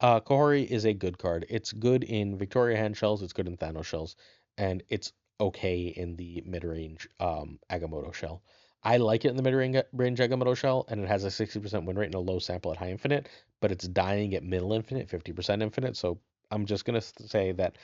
Kahhori is a good card. It's good in Victoria Hand shells, it's good in Thanos shells, and it's okay in the mid-range Agamotto shell. I like it in the mid-range Agamotto shell, and it has a 60% win rate and a low sample at high infinite, but it's dying at middle infinite, 50% infinite, so I'm just going to say that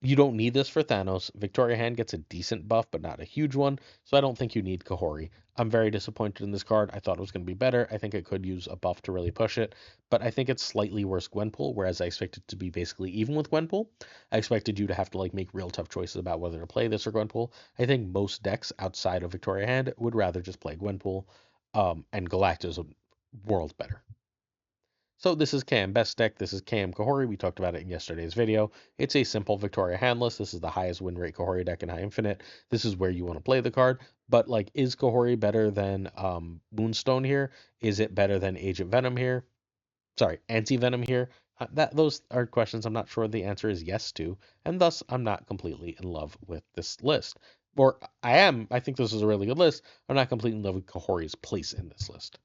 you don't need this for Thanos. Victoria Hand gets a decent buff, but not a huge one, so I don't think you need Kahhori. I'm very disappointed in this card. I thought it was going to be better. I think it could use a buff to really push it, but I think it's slightly worse Gwenpool, whereas I expected it to be basically even with Gwenpool. I expected you to have to like make real tough choices about whether to play this or Gwenpool. I think most decks outside of Victoria Hand would rather just play Gwenpool, and Galacta is a world better. So this is KM Best Deck. This is KM Kahhori. We talked about it in yesterday's video. It's a simple Victoria handless. This is the highest win rate Kahhori deck in High Infinite. This is where you want to play the card. But like, is Kahhori better than Moonstone here? Is it better than Agent Venom here? Sorry, Anti-Venom here? Those are questions I'm not sure the answer is yes to, and thus I'm not completely in love with this list. Or I am. I think this is a really good list. I'm not completely in love with Kahhori's place in this list.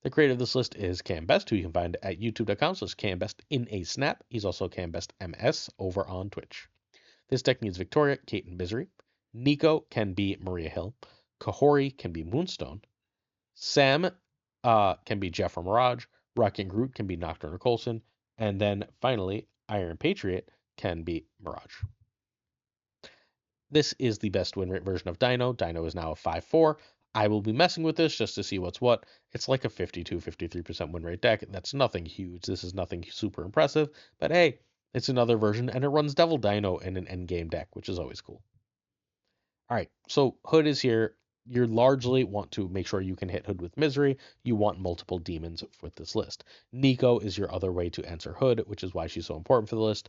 The creator of this list is KMBest, who you can find at youtube.com/KMBest in a snap. He's also KMBest MS over on Twitch. This deck needs Victoria, Kate, and Misery. Nico can be Maria Hill. Kahhori can be Moonstone. Sam can be Jeff or Mirage. Raccoon Groot can be Nocturne or Coulson. And then finally, Iron Patriot can be Mirage. This is the best win rate version of Dino. Dino is now a 5-4. I will be messing with this just to see what's what. It's like a 52-53% win rate deck. That's nothing huge. This is nothing super impressive. But hey, it's another version, and it runs Devil Dino in an endgame deck, which is always cool. All right, so Hood is here. You largely want to make sure you can hit Hood with Misery. You want multiple demons with this list. Nico is your other way to answer Hood, which is why she's so important for the list.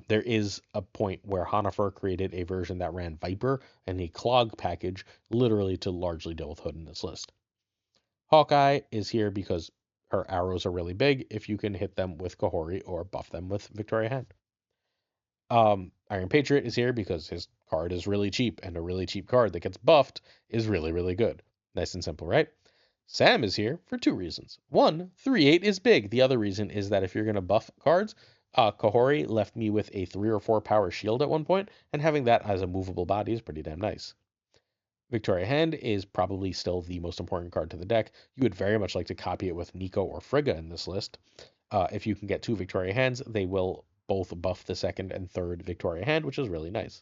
There is a point where Honifer created a version that ran Viper and a Clog package, literally to largely deal with Hood in this list. Hawkeye is here because her arrows are really big if you can hit them with Kahhori or buff them with Victoria Hand. Iron Patriot is here because his card is really cheap, and a really cheap card that gets buffed is really, really good. Nice and simple, right? Sam is here for two reasons. One, 3/8 is big. The other reason is that if you're going to buff cards, Kahhori left me with a 3 or 4 power shield at one point, and having that as a movable body is pretty damn nice. Victoria Hand is probably still the most important card to the deck. You would very much like to copy it with Nico or Frigga in this list. If you can get 2 Victoria Hands, they will both buff the second and third Victoria Hand, which is really nice.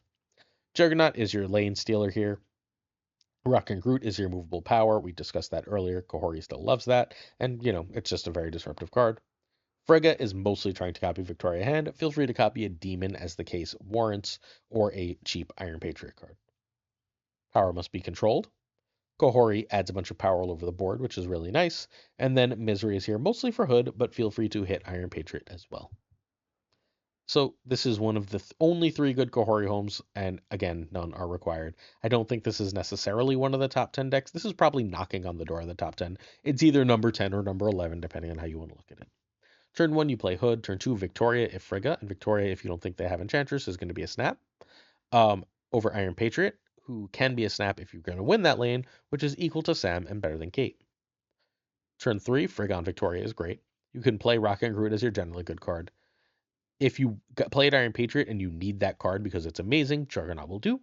Juggernaut is your lane stealer here. Raccoon Groot is your movable power. We discussed that earlier. Kahhori still loves that. And, it's just a very disruptive card. Frigga is mostly trying to copy Victoria Hand. Feel free to copy a demon as the case warrants, or a cheap Iron Patriot card. Power must be controlled. Kahhori adds a bunch of power all over the board, which is really nice. And then Misery is here mostly for Hood, but feel free to hit Iron Patriot as well. So this is one of the only 3 good Kahhori homes, and again, none are required. I don't think this is necessarily one of the top 10 decks. This is probably knocking on the door of the top 10. It's either number 10 or number 11, depending on how you want to look at it. Turn 1, you play Hood. Turn 2, Victoria if Frigga, and Victoria, if you don't think they have Enchantress, is going to be a snap. Over Iron Patriot, who can be a snap if you're going to win that lane, which is equal to Sam and better than Kate. Turn 3, Frigga on Victoria is great. You can play Rocket and Groot as your generally good card. If you played Iron Patriot and you need that card because it's amazing, Juggernaut will do.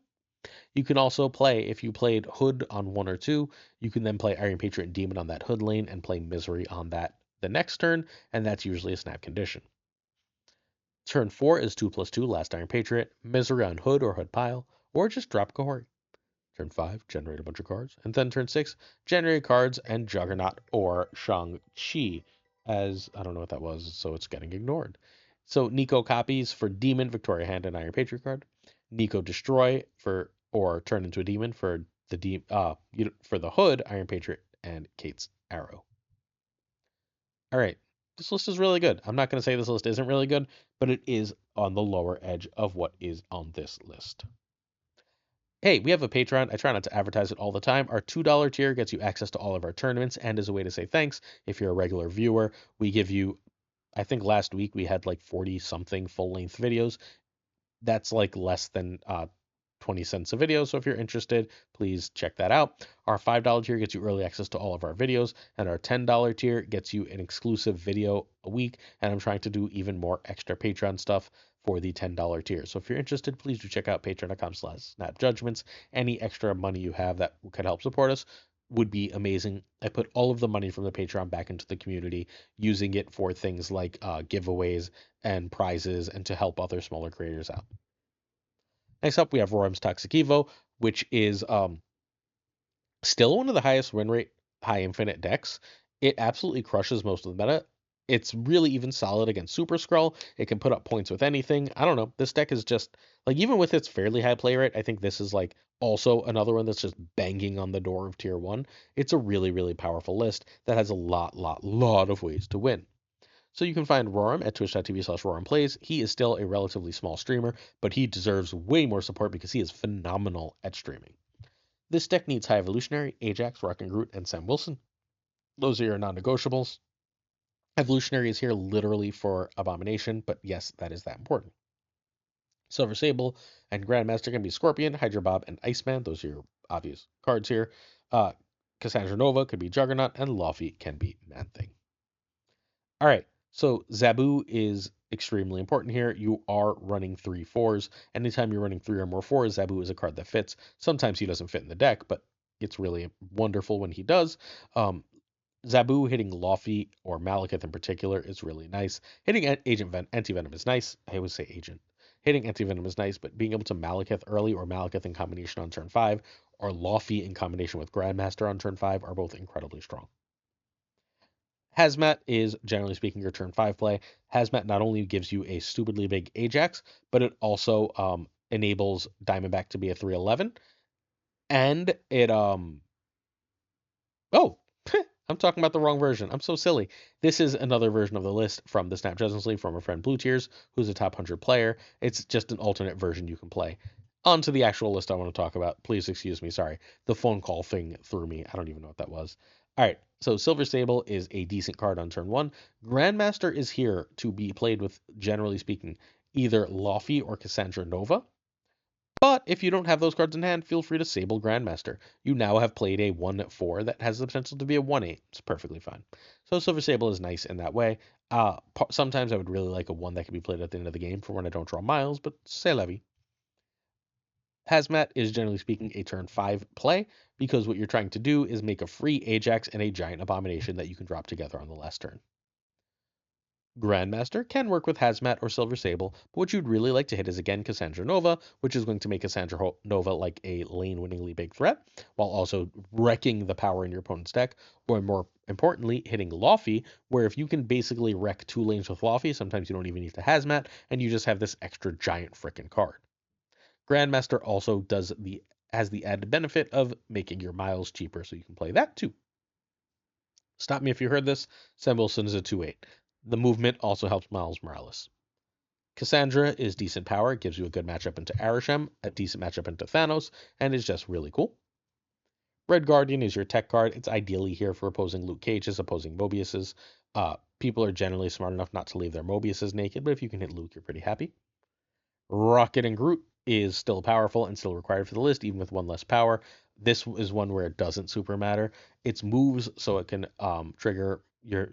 You can also play, if you played Hood on 1 or 2, you can then play Iron Patriot and Demon on that Hood lane and play Misery on that the next turn, and that's usually a snap condition. Turn 4 is 2/2, last Iron Patriot, Misery on Hood or Hood pile, or just drop Kahhori. Turn 5, generate a bunch of cards, and then turn 6, generate cards and Juggernaut or Shang-Chi, as I don't know what that was, so it's getting ignored. So Nico copies for Demon, Victoria Hand, and Iron Patriot card. Nico Destroy or turn into a demon for for the Hood, Iron Patriot, and Kate's Arrow. All right, this list is really good. I'm not going to say this list isn't really good, but it is on the lower edge of what is on this list. Hey, we have a Patreon. I try not to advertise it all the time. Our $2 tier gets you access to all of our tournaments, and as a way to say thanks, if you're a regular viewer, we give you, I think last week we had like 40 something full length videos. That's like less than 20 cents a video. So if you're interested, please check that out. Our $5 tier gets you early access to all of our videos, and our $10 tier gets you an exclusive video a week. And I'm trying to do even more extra Patreon stuff for the $10 tier. So if you're interested, please do check out patreon.com/snapjudgments. Any extra money you have that could help support us would be amazing. I put all of the money from the Patreon back into the community, using it for things like giveaways and prizes, and to help other smaller creators out. Next up, we have Roram's Toxic Evo, which is still one of the highest win rate, high infinite decks. It absolutely crushes most of the meta. It's really even solid against Super Skrull. It can put up points with anything. I don't know. This deck is just, like, even with its fairly high play rate, I think this is, like, also another one that's just banging on the door of Tier 1. It's a really, really powerful list that has a lot of ways to win. So you can find Roram at twitch.tv/RoramPlays. He is still a relatively small streamer, but he deserves way more support because he is phenomenal at streaming. This deck needs High Evolutionary, Ajax, Rock and Groot, and Sam Wilson. Those are your non-negotiables. Evolutionary is here literally for Abomination, but yes, that is that important. Silver Sable and Grandmaster can be Scorpion, Hydra Bob, and Iceman. Those are your obvious cards here. Cassandra Nova could be Juggernaut, and Luffy can be Man-Thing. All right, so Zabu is extremely important here. You are running 3 4s. Anytime you're running 3 or more 4s, Zabu is a card that fits. Sometimes he doesn't fit in the deck, but it's really wonderful when he does. Zabu hitting Luffy or Malekith in particular is really nice. Hitting Anti-Venom is nice. I always say Agent. Hitting Anti-Venom is nice, but being able to Malekith early or Malekith in combination on turn 5 or Luffy in combination with Grandmaster on turn 5 are both incredibly strong. Hazmat is, generally speaking, your turn 5 play. Hazmat not only gives you a stupidly big Ajax, but it also enables Diamondback to be a 311. And it oh, I'm talking about the wrong version. I'm so silly. This is another version of the list from the Snap Judgments League from our friend Blue Tears, who's a top 100 player. It's just an alternate version you can play. On to the actual list I want to talk about. Please excuse me. Sorry. The phone call thing threw me. I don't even know what that was. All right. So Silver Sable is a decent card on turn 1. Grandmaster is here to be played with, generally speaking, either Luffy or Cassandra Nova. But if you don't have those cards in hand, feel free to Sable Grandmaster. You now have played a 1/4 that has the potential to be a 1/8. It's perfectly fine. So Silver Sable is nice in that way. Sometimes I would really like a 1 that can be played at the end of the game for when I don't draw miles, but c'est la vie. Hazmat is generally speaking a turn 5 play because what you're trying to do is make a free Ajax and a giant abomination that you can drop together on the last turn. Grandmaster can work with Hazmat or Silver Sable, but what you'd really like to hit is again Cassandra Nova, which is going to make Cassandra Nova like a lane-winningly big threat, while also wrecking the power in your opponent's deck, or more importantly, hitting Luffy, where if you can basically wreck 2 lanes with Luffy, sometimes you don't even need to Hazmat, and you just have this extra giant frickin' card. Grandmaster also has the added benefit of making your miles cheaper, so you can play that too. Stop me if you heard this. Sam Wilson is a 2/8. The movement also helps Miles Morales. Cassandra is decent power, gives you a good matchup into Arishem, a decent matchup into Thanos, and is just really cool. Red Guardian is your tech card. It's ideally here for opposing Luke Cage's, opposing Mobius's. People are generally smart enough not to leave their Mobius's naked, but if you can hit Luke, you're pretty happy. Rocket and Groot is still powerful and still required for the list, even with 1 less power. This is one where it doesn't super matter. It's moves, so it can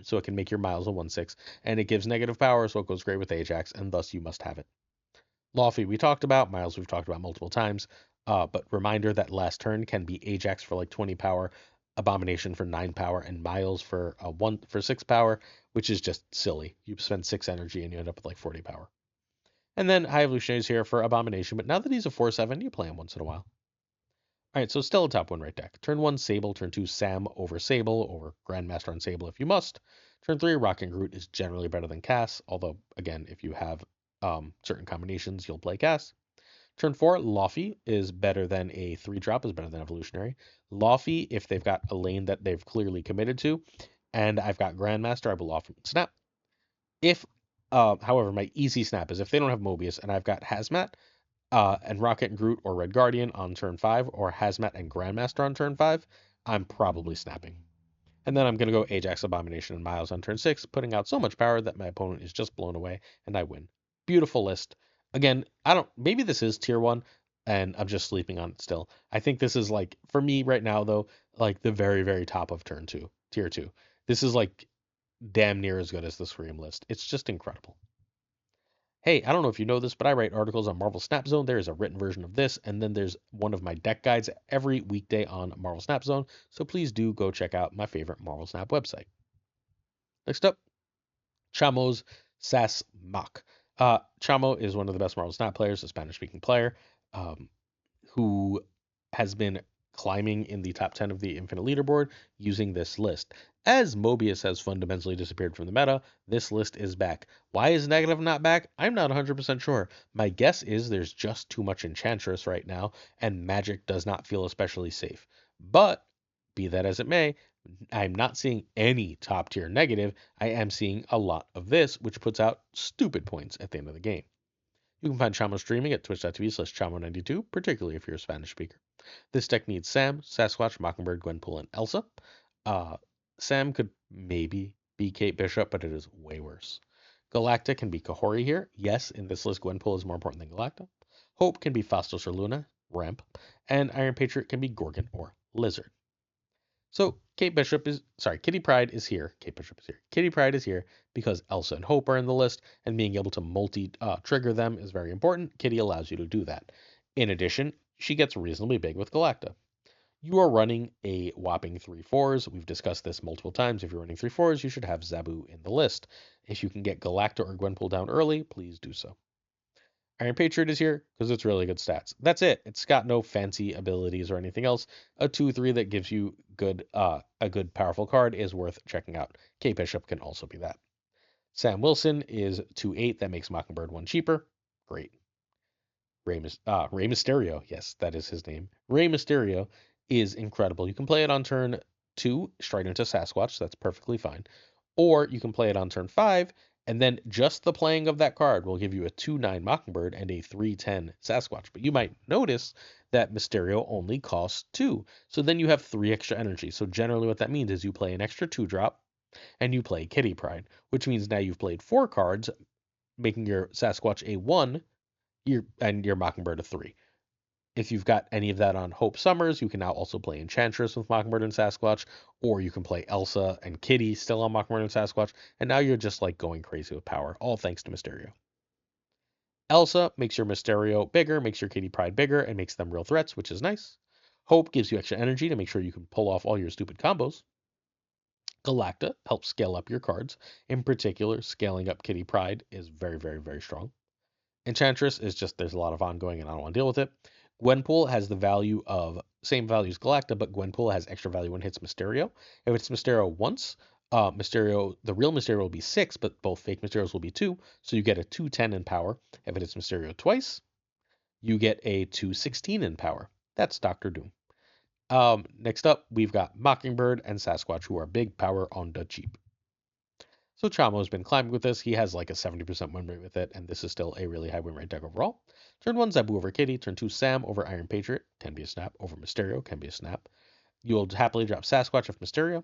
so it can make your miles a 1/6, and it gives negative power, so it goes great with Ajax, and thus you must have it. Luffy we talked about, Miles we've talked about multiple times, but reminder that last turn can be Ajax for like 20 power, Abomination for 9 power, and Miles for 6 power, which is just silly. You spend 6 energy and you end up with like 40 power. And then High Evolutionary is here for Abomination, but now that he's a 4/7, you play him once in a while. All right, so still a top 1 right deck. Turn 1, Sable. Turn 2, Sam over Sable, or Grandmaster on Sable if you must. Turn 3, Rocket and Groot is generally better than Cass, although, again, if you have certain combinations, you'll play Cass. Turn 4, Luffy is better than a 3-drop, is better than Evolutionary. Luffy, if they've got a lane that they've clearly committed to, and I've got Grandmaster, I will Luffy Snap. However, my easy snap is if they don't have Mobius and I've got Hazmat and Rocket and Groot or Red Guardian on turn 5 or Hazmat and Grandmaster on turn 5, I'm probably snapping. And then I'm going to go Ajax, Abomination, and Miles on turn 6, putting out so much power that my opponent is just blown away and I win. Beautiful list. Again, maybe this is tier 1 and I'm just sleeping on it still. I think this is like, for me right now though, like the very, very top of tier 2. This is like damn near as good as the Scream list. It's just incredible. Hey, I don't know if you know this, but I write articles on Marvel Snap Zone. There is a written version of this, and then there's one of my deck guides every weekday on Marvel Snap Zone. So please do go check out my favorite Marvel Snap website. Next up, Chamo's Sas Mach. Chamo is one of the best Marvel Snap players, a Spanish-speaking player, who has been climbing in the top 10 of the Infinite Leaderboard using this list. As Mobius has fundamentally disappeared from the meta, this list is back. Why is Negative not back? I'm not 100% sure. My guess is there's just too much Enchantress right now, and Magic does not feel especially safe. But, be that as it may, I'm not seeing any top tier negative. I am seeing a lot of this, which puts out stupid points at the end of the game. You can find Chamo streaming at twitch.tv/Chamo92, particularly if you're a Spanish speaker. This deck needs Sam, Sasquatch, Mockingbird, Gwenpool, and Elsa. Sam could maybe be Kate Bishop, but it is way worse. Galacta can be Kahhori here. Yes, in this list, Gwenpool is more important than Galacta. Hope can be Fastos or Luna, Ramp. And Iron Patriot can be Gorgon or Lizard. So Kitty Pryde is here. Kate Bishop is here. Kitty Pryde is here because Elsa and Hope are in the list, and being able to multi-trigger them is very important. Kitty allows you to do that. In addition, she gets reasonably big with Galacta. You are running a whopping 3/4s. We've discussed this multiple times. If you're running 3/4s, you should have Zabu in the list. If you can get Galacta or Gwenpool down early, please do so. Iron Patriot is here because it's really good stats. That's it. It's got no fancy abilities or anything else. A 2/3 that gives you a good powerful card is worth checking out. K Bishop can also be that. Sam Wilson is 2/8 that makes Mockingbird 1 cheaper. Great. Rey Mysterio, yes, that is his name. Rey Mysterio is incredible. You can play it on turn 2 straight into Sasquatch. That's perfectly fine. Or you can play it on turn 5, and then just the playing of that card will give you a 2/9 Mockingbird and a 3/10 Sasquatch. But you might notice that Mysterio only costs 2. So then you have 3 extra energy. So generally what that means is you play an extra 2-drop and you play Kitty Pryde, which means now you've played 4 cards, making your Sasquatch a 1 and your Mockingbird a 3. If you've got any of that on Hope Summers, you can now also play Enchantress with Mockingbird and Sasquatch, or you can play Elsa and Kitty still on Mockingbird and Sasquatch, and now you're just like going crazy with power, all thanks to Mysterio. Elsa makes your Mysterio bigger, makes your Kitty Pryde bigger, and makes them real threats, which is nice. Hope gives you extra energy to make sure you can pull off all your stupid combos. Galacta helps scale up your cards. In particular, scaling up Kitty Pryde is very, very, very strong. Enchantress is just there's a lot of ongoing and I don't want to deal with it. Gwenpool has the value of same value as Galacta, but Gwenpool has extra value when it hits Mysterio. If it's Mysterio once, the real Mysterio will be 6, but both fake Mysterios will be 2, so you get a 2/10 in power. If it hits Mysterio twice, you get a 2/16 in power. That's Doctor Doom. Next up, we've got Mockingbird and Sasquatch, who are big power on the cheap. So Chamo has been climbing with this. He has like a 70% win rate with it, and this is still a really high win rate deck overall. Turn 1, Zabu over Kitty. Turn 2, Sam over Iron Patriot. Can be a snap. Over Mysterio. Can be a snap. You will happily drop Sasquatch of Mysterio.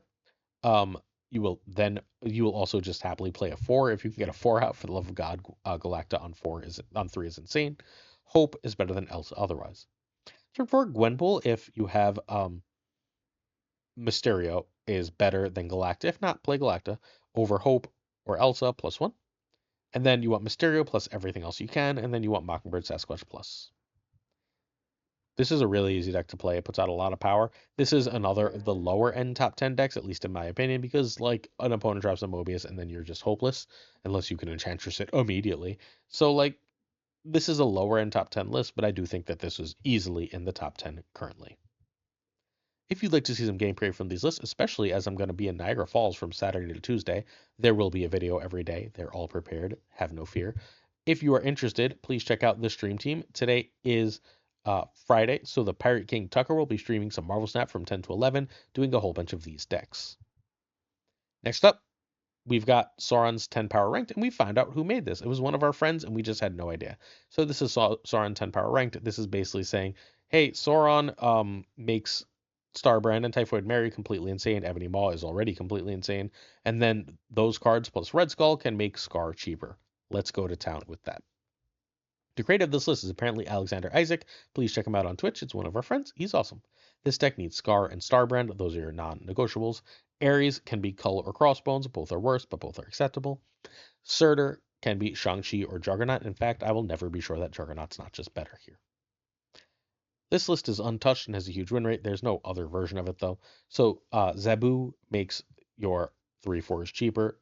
You will also just happily play a 4 if you can get a 4 out. For the love of God, Galacta on 3 is insane. Hope is better than Elsa otherwise. Turn 4, Gwenpool if you have Mysterio is better than Galacta. If not, play Galacta over Hope or Elsa +1. And then you want Mysterio plus everything else you can, and then you want Mockingbird Sasquatch plus. This is a really easy deck to play. It puts out a lot of power. This is another of the lower end top 10 decks, at least in my opinion, because like an opponent drops a Mobius and then you're just hopeless unless you can Enchantress it immediately. So like this is a lower end top 10 list, but I do think that this is easily in the top 10 currently. If you'd like to see some gameplay from these lists, especially as I'm going to be in Niagara Falls from Saturday to Tuesday, there will be a video every day. They're all prepared. Have no fear. If you are interested, please check out the stream team. Today is Friday, so the Pirate King Tucker will be streaming some Marvel Snap from 10 to 11, doing a whole bunch of these decks. Next up, we've got Sauron's 10 power ranked, and we found out who made this. It was one of our friends, and we just had no idea. So this is Sauron 10 power ranked. This is basically saying, hey, Sauron makes Starbrand and Typhoid Mary completely insane. Ebony Maw is already completely insane. And then those cards plus Red Skull can make Scar cheaper. Let's go to town with that. The creator of this list is apparently Alexander Isaac. Please check him out on Twitch. It's one of our friends. He's awesome. This deck needs Scar and Starbrand. Those are your non-negotiables. Ares can be Cull or Crossbones. Both are worse, but both are acceptable. Surtur can be Shang-Chi or Juggernaut. In fact, I will never be sure that Juggernaut's not just better here. This list is untouched and has a huge win rate. There's no other version of it, though. So Zabu makes your 3/4s cheaper.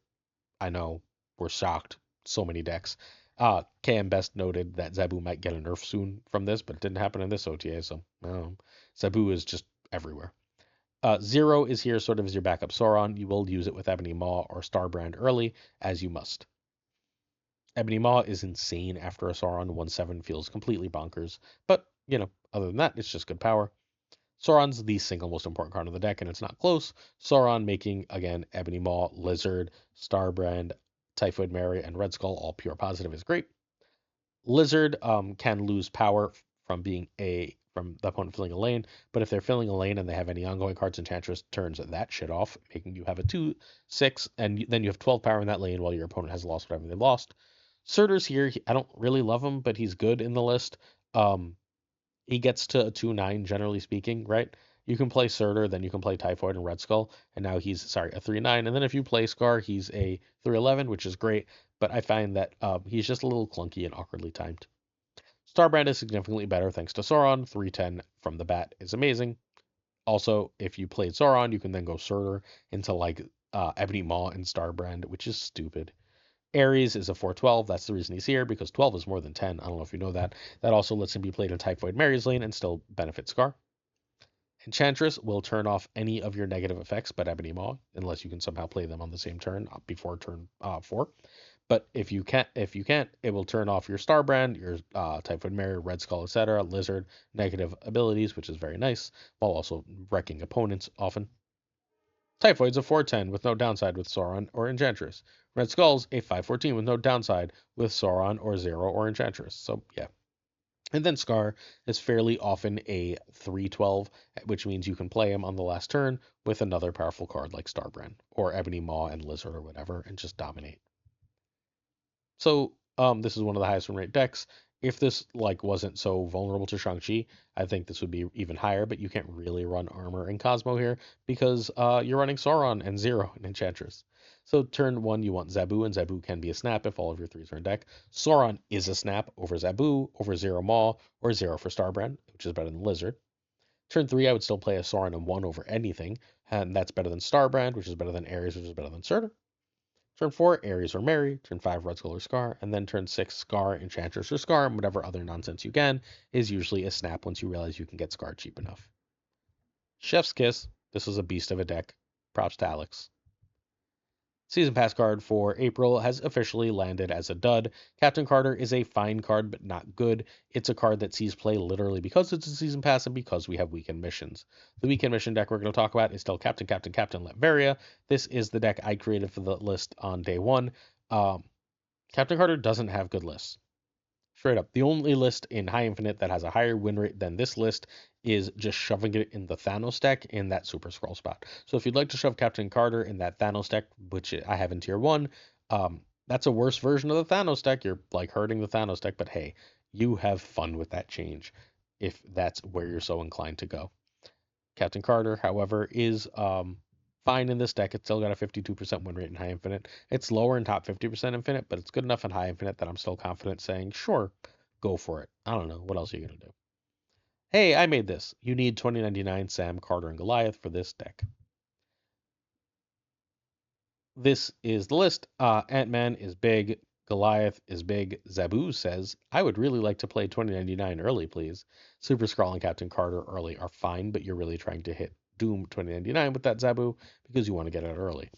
I know, we're shocked. So many decks. KM Best noted that Zabu might get a nerf soon from this, but it didn't happen in this OTA, so Zabu is just everywhere. Zero is here sort of as your backup Sauron. You will use it with Ebony Maw or Starbrand early, as you must. Ebony Maw is insane after a Sauron. 1/7 feels completely bonkers, but other than that, it's just good power. Sauron's the single most important card of the deck, and it's not close. Sauron making, again, Ebony Maw, Lizard, Starbrand, Typhoid Mary, and Red Skull, all pure positive, is great. Lizard can lose power from from the opponent filling a lane, but if they're filling a lane and they have any ongoing cards, Enchantress turns that shit off, making you have a 2/6, and then you have 12 power in that lane while your opponent has lost whatever they lost. Surtur's here. I don't really love him, but he's good in the list. He gets to a 2/9, generally speaking, right? You can play Surtur, then you can play Typhoid and Red Skull, and now he's, a 3/9. And then if you play Scar, he's a 3/11, which is great, but I find that he's just a little clunky and awkwardly timed. Starbrand is significantly better thanks to Sauron. 3/10 from the bat is amazing. Also, if you played Sauron, you can then go Surtur into like Ebony Maw and Starbrand, which is stupid. Ares is a 4/12. That's the reason he's here, because 12 is more than 10. I don't know if you know that. That also lets him be played in Typhoid Mary's Lane and still benefit Scar. Enchantress will turn off any of your negative effects but Ebony Maw, unless you can somehow play them on the same turn before turn 4. But if you can't, it will turn off your Starbrand, your Typhoid Mary, Red Skull, etc., Lizard, negative abilities, which is very nice, while also wrecking opponents often. Typhoid's a 4/10 with no downside with Sauron or Enchantress. Red Skull's a 5/14 with no downside with Sauron or Zero or Enchantress. So yeah. And then Scar is fairly often a 3/12, which means you can play him on the last turn with another powerful card like Starbrand or Ebony Maw and Lizard or whatever and just dominate. So this is one of the highest win rate decks. If this like wasn't so vulnerable to Shang-Chi, I think this would be even higher, but you can't really run Armor and Cosmo here because you're running Sauron and Zero and Enchantress. So turn 1, you want Zabu, and Zabu can be a snap if all of your 3s are in deck. Sauron is a snap over Zabu, over Zero Maw, or Zero for Starbrand, which is better than Lizard. Turn 3, I would still play a Sauron and 1 over anything, and that's better than Starbrand, which is better than Ares, which is better than Surtur. Turn 4, Ares or Mary. Turn 5, Red Skull or Scar. And then turn 6, Scar, Enchantress or Scar, and whatever other nonsense you can is usually a snap once you realize you can get Scar cheap enough. Chef's Kiss. This is a beast of a deck. Props to Alex. Season Pass card for April has officially landed as a dud. Captain Carter is a fine card, but not good. It's a card that sees play literally because it's a Season Pass and because we have weekend missions. The weekend mission deck we're going to talk about is still Captain, Captain, Captain Latveria. This is the deck I created for the list on day 1. Captain Carter doesn't have good lists. Straight up. The only list in High Infinite that has a higher win rate than this list is just shoving it in the Thanos deck in that Super Scroll spot. So if you'd like to shove Captain Carter in that Thanos deck, which I have in tier 1, that's a worse version of the Thanos deck. You're like hurting the Thanos deck, but hey, you have fun with that change if that's where you're so inclined to go. Captain Carter, however, is fine in this deck. It's still got a 52% win rate in High Infinite. It's lower in top 50% Infinite, but it's good enough in High Infinite that I'm still confident saying, sure, go for it. I don't know. What else are you going to do? Hey, I made this. You need 2099 Sam, Carter, and Goliath for this deck. This is the list. Ant-Man is big. Goliath is big. Zabu says, I would really like to play 2099 early, please. Super Skrull and Captain Carter early are fine, but you're really trying to hit Doom 2099 with that Zabu because you want to get it early.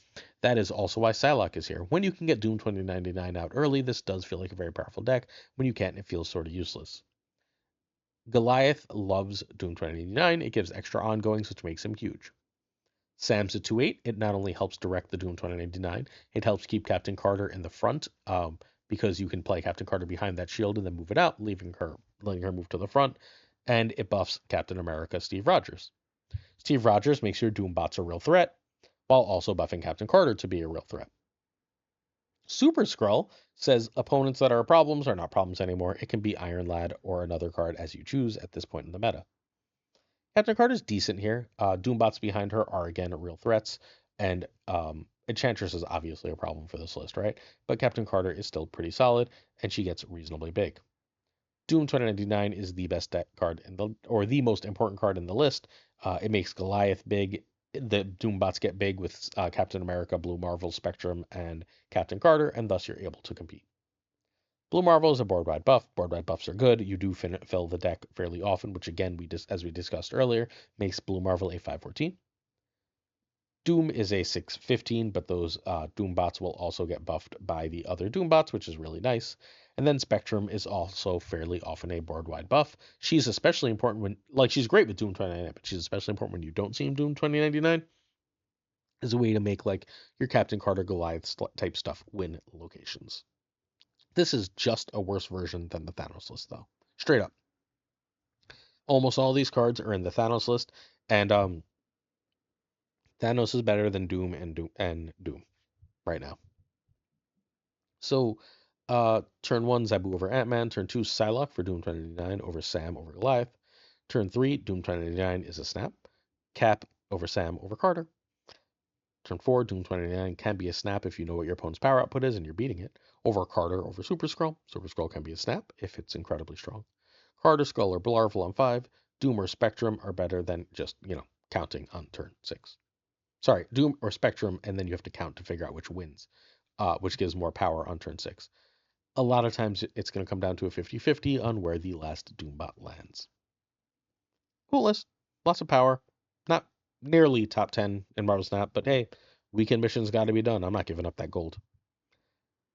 That is also why Psylocke is here. When you can get Doom 2099 out early, this does feel like a very powerful deck. When you can't, it feels sort of useless. Goliath loves Doom 2099. It gives extra ongoings, which makes him huge. Sam's a 2/8. It not only helps direct the Doom 2099, it helps keep Captain Carter in the front because you can play Captain Carter behind that shield and then move it out, letting her move to the front. And it buffs Captain America Steve Rogers. Steve Rogers makes your Doom bots a real threat, while also buffing Captain Carter to be a real threat. Super Skrull says opponents that are problems are not problems anymore. It can be Iron Lad or another card as you choose at this point in the meta. Captain Carter's decent here. Doombots behind her are again real threats, and Enchantress is obviously a problem for this list, right? But Captain Carter is still pretty solid, and she gets reasonably big. Doom 2099 is the best deck card or the most important card in the list. It makes Goliath big. The Doombots get big with Captain America, Blue Marvel, Spectrum, and Captain Carter, and thus you're able to compete. Blue Marvel is a board wide buff. Board wide buffs are good. You do fill the deck fairly often, which again, as we discussed earlier, makes Blue Marvel a 5/14. Doom is a 6/15, but those Doom bots will also get buffed by the other Doom bots, which is really nice. And then Spectrum is also fairly often a board wide buff. She's especially important when, she's great with Doom 2099, but she's especially important when you don't see Doom 2099 as a way to make your Captain Carter Goliath type stuff win locations. This is just a worse version than the Thanos list, though. Straight up. Almost all these cards are in the Thanos list, and Thanos is better than Doom and Doom right now. So, turn 1, Zabu over Ant-Man. Turn 2, Psylocke for Doom 2099 over Sam over Goliath. Turn 3, Doom 2099 is a snap. Cap over Sam over Carter. Turn 4, Doom 2099 can be a snap if you know what your opponent's power output is and you're beating it. Over Carter over Super Skrull. Super Skrull can be a snap if it's incredibly strong. Carter, Skull, or Blarvel on 5. Doom or Spectrum are better than just, counting on turn 6. Sorry, Doom or Spectrum, and then you have to count to figure out which wins, which gives more power on turn 6. A lot of times it's going to come down to a 50-50 on where the last Doombot lands. Cool list. Lots of power. Not nearly top 10 in Marvel Snap, but hey, weekend missions got to be done. I'm not giving up that gold.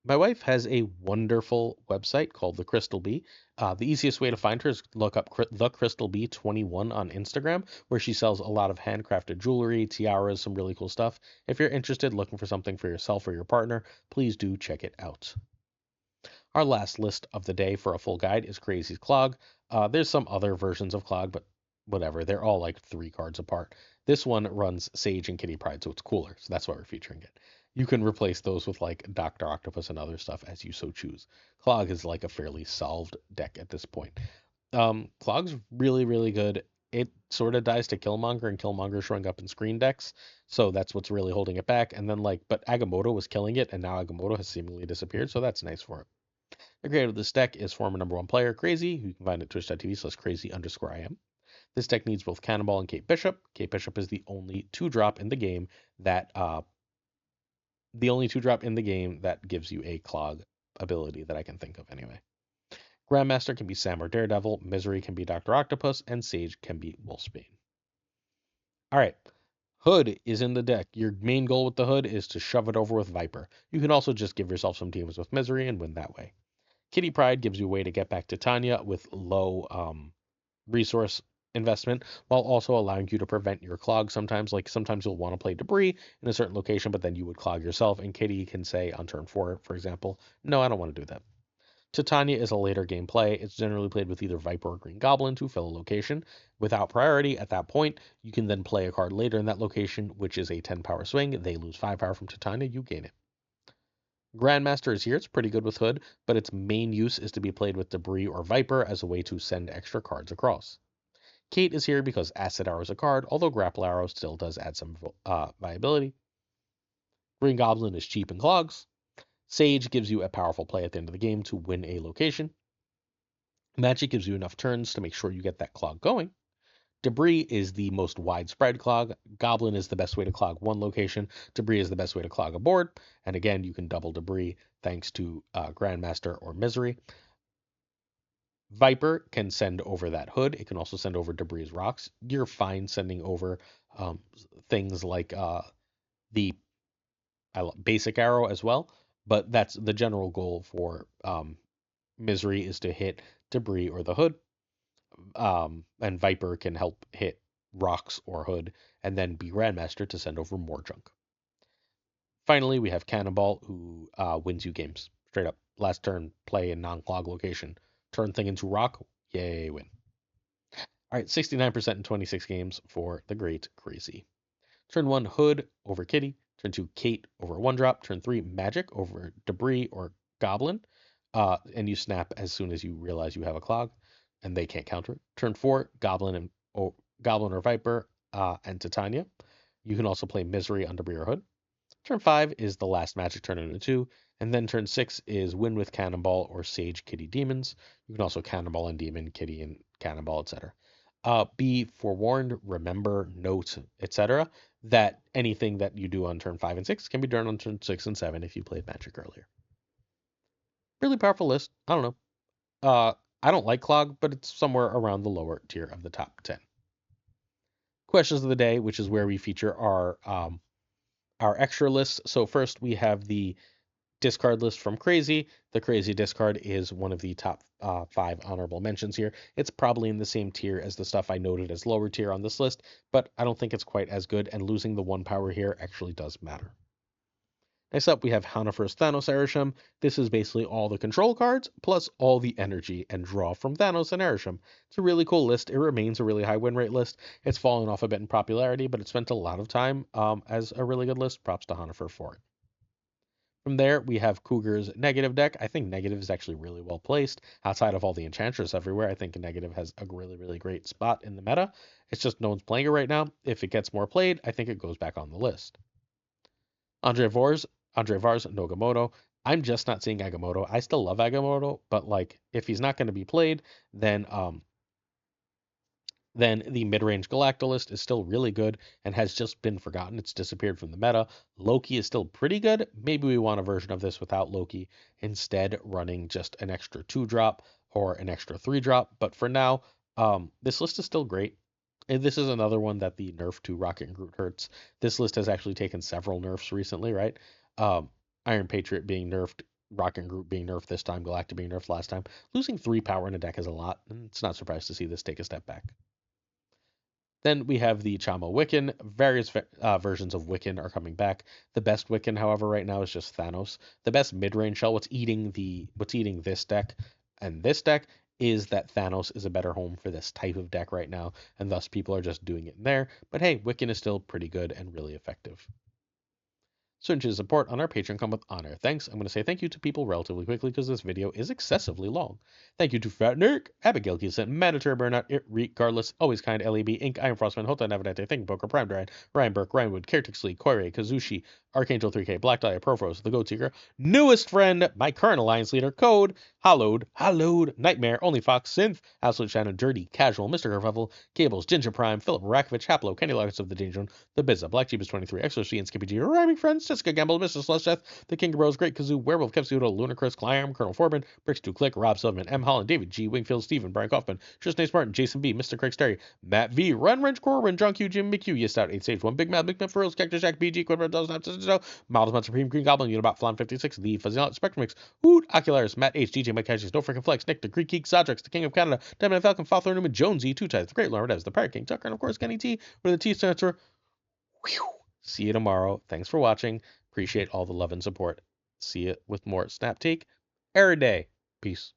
My wife has a wonderful website called The Crystal Bee. The easiest way to find her is look up The Crystal Bee 21 on Instagram, where she sells a lot of handcrafted jewelry, tiaras, some really cool stuff. If you're interested, looking for something for yourself or your partner, please do check it out. Our last list of the day for a full guide is Crazy's Clog. There's some other versions of Clog, but whatever. They're all like 3 cards apart. This one runs Sage and Kitty Pryde, so it's cooler. So that's why we're featuring it. You can replace those with like Dr. Octopus and other stuff as you so choose. Clog is like a fairly solved deck at this point. Clog's really, really good. It sort of dies to Killmonger, and Killmonger showing up in screen decks, so that's what's really holding it back. And then but Agamotto was killing it, and now Agamotto has seemingly disappeared, so that's nice for it. The creator of this deck is former #1 player Crazy, who you can find at twitch.tv/crazy_IM. This deck needs both Cannonball and Kate Bishop. Kate Bishop is the only 2-drop in the game that gives you a Clog ability that I can think of anyway. Grandmaster can be Sam or Daredevil, Misery can be Dr. Octopus, and Sage can be Wolfsbane. All right, Hood is in the deck. Your main goal with the Hood is to shove it over with Viper. You can also just give yourself some teams with Misery and win that way. Kitty Pryde gives you a way to get back to Tanya with low resource investment, while also allowing you to prevent your Clog sometimes. Like sometimes you'll want to play Debris in a certain location, but then you would Clog yourself, and Kitty can say on turn 4, for example, no, I don't want to do that. Titania is a later game play. It's generally played with either Viper or Green Goblin to fill a location. Without priority, at that point, you can then play a card later in that location, which is a 10 power swing. They lose 5 power from Titania, you gain it. Grandmaster is here. It's pretty good with Hood, but its main use is to be played with Debris or Viper as a way to send extra cards across. Kate is here because Acid Arrow is a card, although Grapple Arrow still does add some viability. Green Goblin is cheap and clogs. Sage gives you a powerful play at the end of the game to win a location. Magic gives you enough turns to make sure you get that clog going. Debris is the most widespread clog. Goblin is the best way to clog one location. Debris is the best way to clog a board. And again, you can double Debris thanks to Grandmaster or Misery. Viper can send over that Hood. It can also send over Debris' rocks. You're fine sending over things like the basic arrow as well, but that's the general goal for Misery is to hit Debris or the Hood, and Viper can help hit rocks or Hood, and then be Grandmaster to send over more junk. Finally, we have Cannonball, who wins you games straight up. Last turn, play in non-clog location. Turn thing into rock, yay, win. All right, 69% in 26 games for the great Crazy. Turn 1, Hood over Kitty. Turn 2, Kate over 1-drop. Turn 3, Magic over Debris or Goblin. And you snap as soon as you realize you have a clog, and they can't counter it. Turn 4, Goblin or Viper and Titania. You can also play Misery on Debris or Hood. Turn 5 is the last Magic turn into 2, and then turn 6 is Win with Cannonball or Sage Kitty Demons. You can also Cannonball and Demon, Kitty and Cannonball, etc. Be forewarned, remember, note, etc. that anything that you do on turn 5 and 6 can be done on turn 6 and 7 if you played Magic earlier. Really powerful list. I don't know. I don't like Clog, but it's somewhere around the lower tier of the top 10. Questions of the day, which is where we feature our extra lists. So first we have the discard list from Crazy. The Crazy discard is one of the top 5 honorable mentions here. It's probably in the same tier as the stuff I noted as lower tier on this list, but I don't think it's quite as good, and losing the 1 power here actually does matter. Next up, we have Hanafer's Thanos Arishem. This is basically all the control cards, plus all the energy and draw from Thanos and Arishem. It's a really cool list. It remains a really high win rate list. It's fallen off a bit in popularity, but it spent a lot of time as a really good list. Props to Hanafer for it. From there, we have Cougar's Negative deck. I think Negative is actually really well placed. Outside of all the Enchantress everywhere, I think Negative has a really, really great spot in the meta. It's just no one's playing it right now. If it gets more played, I think it goes back on the list. Andre Vars, Nogamoto. I'm just not seeing Agamotto. I still love Agamotto, but like if he's not going to be played, then Then the mid-range Galactolist is still really good and has just been forgotten. It's disappeared from the meta. Loki is still pretty good. Maybe we want a version of this without Loki, instead running just an extra 2-drop or an extra 3-drop. But for now, this list is still great. And this is another one that the nerf to Rocket and Groot hurts. This list has actually taken several nerfs recently, right? Um, Iron Patriot being nerfed, Rocket and Groot being nerfed this time, Galacta being nerfed last time. Losing 3 power in a deck is a lot, and it's not surprised to see this take a step back. Then we have the Chamo Wiccan. Various versions of Wiccan are coming back. The best Wiccan, however, right now is just Thanos. The best mid-range shell, what's eating this deck and this deck, is that Thanos is a better home for this type of deck right now, and thus people are just doing it in there. But hey, Wiccan is still pretty good and really effective. So to support on our Patreon come with honor. Thanks. I'm going to say thank you to people relatively quickly because this video is excessively long. Thank you to Fat Nick, Abigail Keeson, Manager Burnout, Regardless, Always Kind, LEB, Inc., Iron Frostman, Hota Navadante, Think Poker, Prime Dryad, Ryan Burke, Ryan Wood, Caretix Lee, Koire, Kazushi, Archangel 3K, Black Dahlia, Profros, The Goat Seeker, newest friend, my current Alliance leader, Code, Hollowed, Nightmare, Only Fox, Synth, Absolute Shannon, Dirty, Casual, Mr. Kerfuffle, Cables, Ginger Prime, Philip Rakovich, Haplo, Kenny Loggins of the Danger Zone, The Bizza, Black Jeebus 23, XOC, and Skippy G, Rhyming Friends, Jessica Gamble, Mr. Celeste, The King of Bros, Great Kazoo, Werewolf, Kevsudo, Lunacris, Clam, Colonel Forbin, Bricks 2 Click, Rob Silverman, M. Holland, David G, Wingfield, Stephen, Brian Kaufman, Tristan Martin, Jason B, Mr. Craig Sterry, Matt V, Run Wrench Corwin, John Q, Jim McHugh, Yes Out, 8 Stage 1, Big Mad, Big Man for Reals, Cactus Jack, BG, Quidbert, Does Not, Miles Monster, Supreme Green Goblin, Unibot, Flan 56, The Fuzzy Out, Spectrum Mix, Woot, Ocularis, Matt H, DJ Mike Hedges, No Freaking Flex, Nick, The Greek Geek, Zodrex, The King of Canada, Diamond Falcon, Falthor Newman, Jonesy, Two Tides, The Great Lord as The Pirate King, Tucker, and of course Kenny T, where the T stands for Whew. See you tomorrow. Thanks for watching. Appreciate all the love and support. See you with more Snap Take every day. Peace.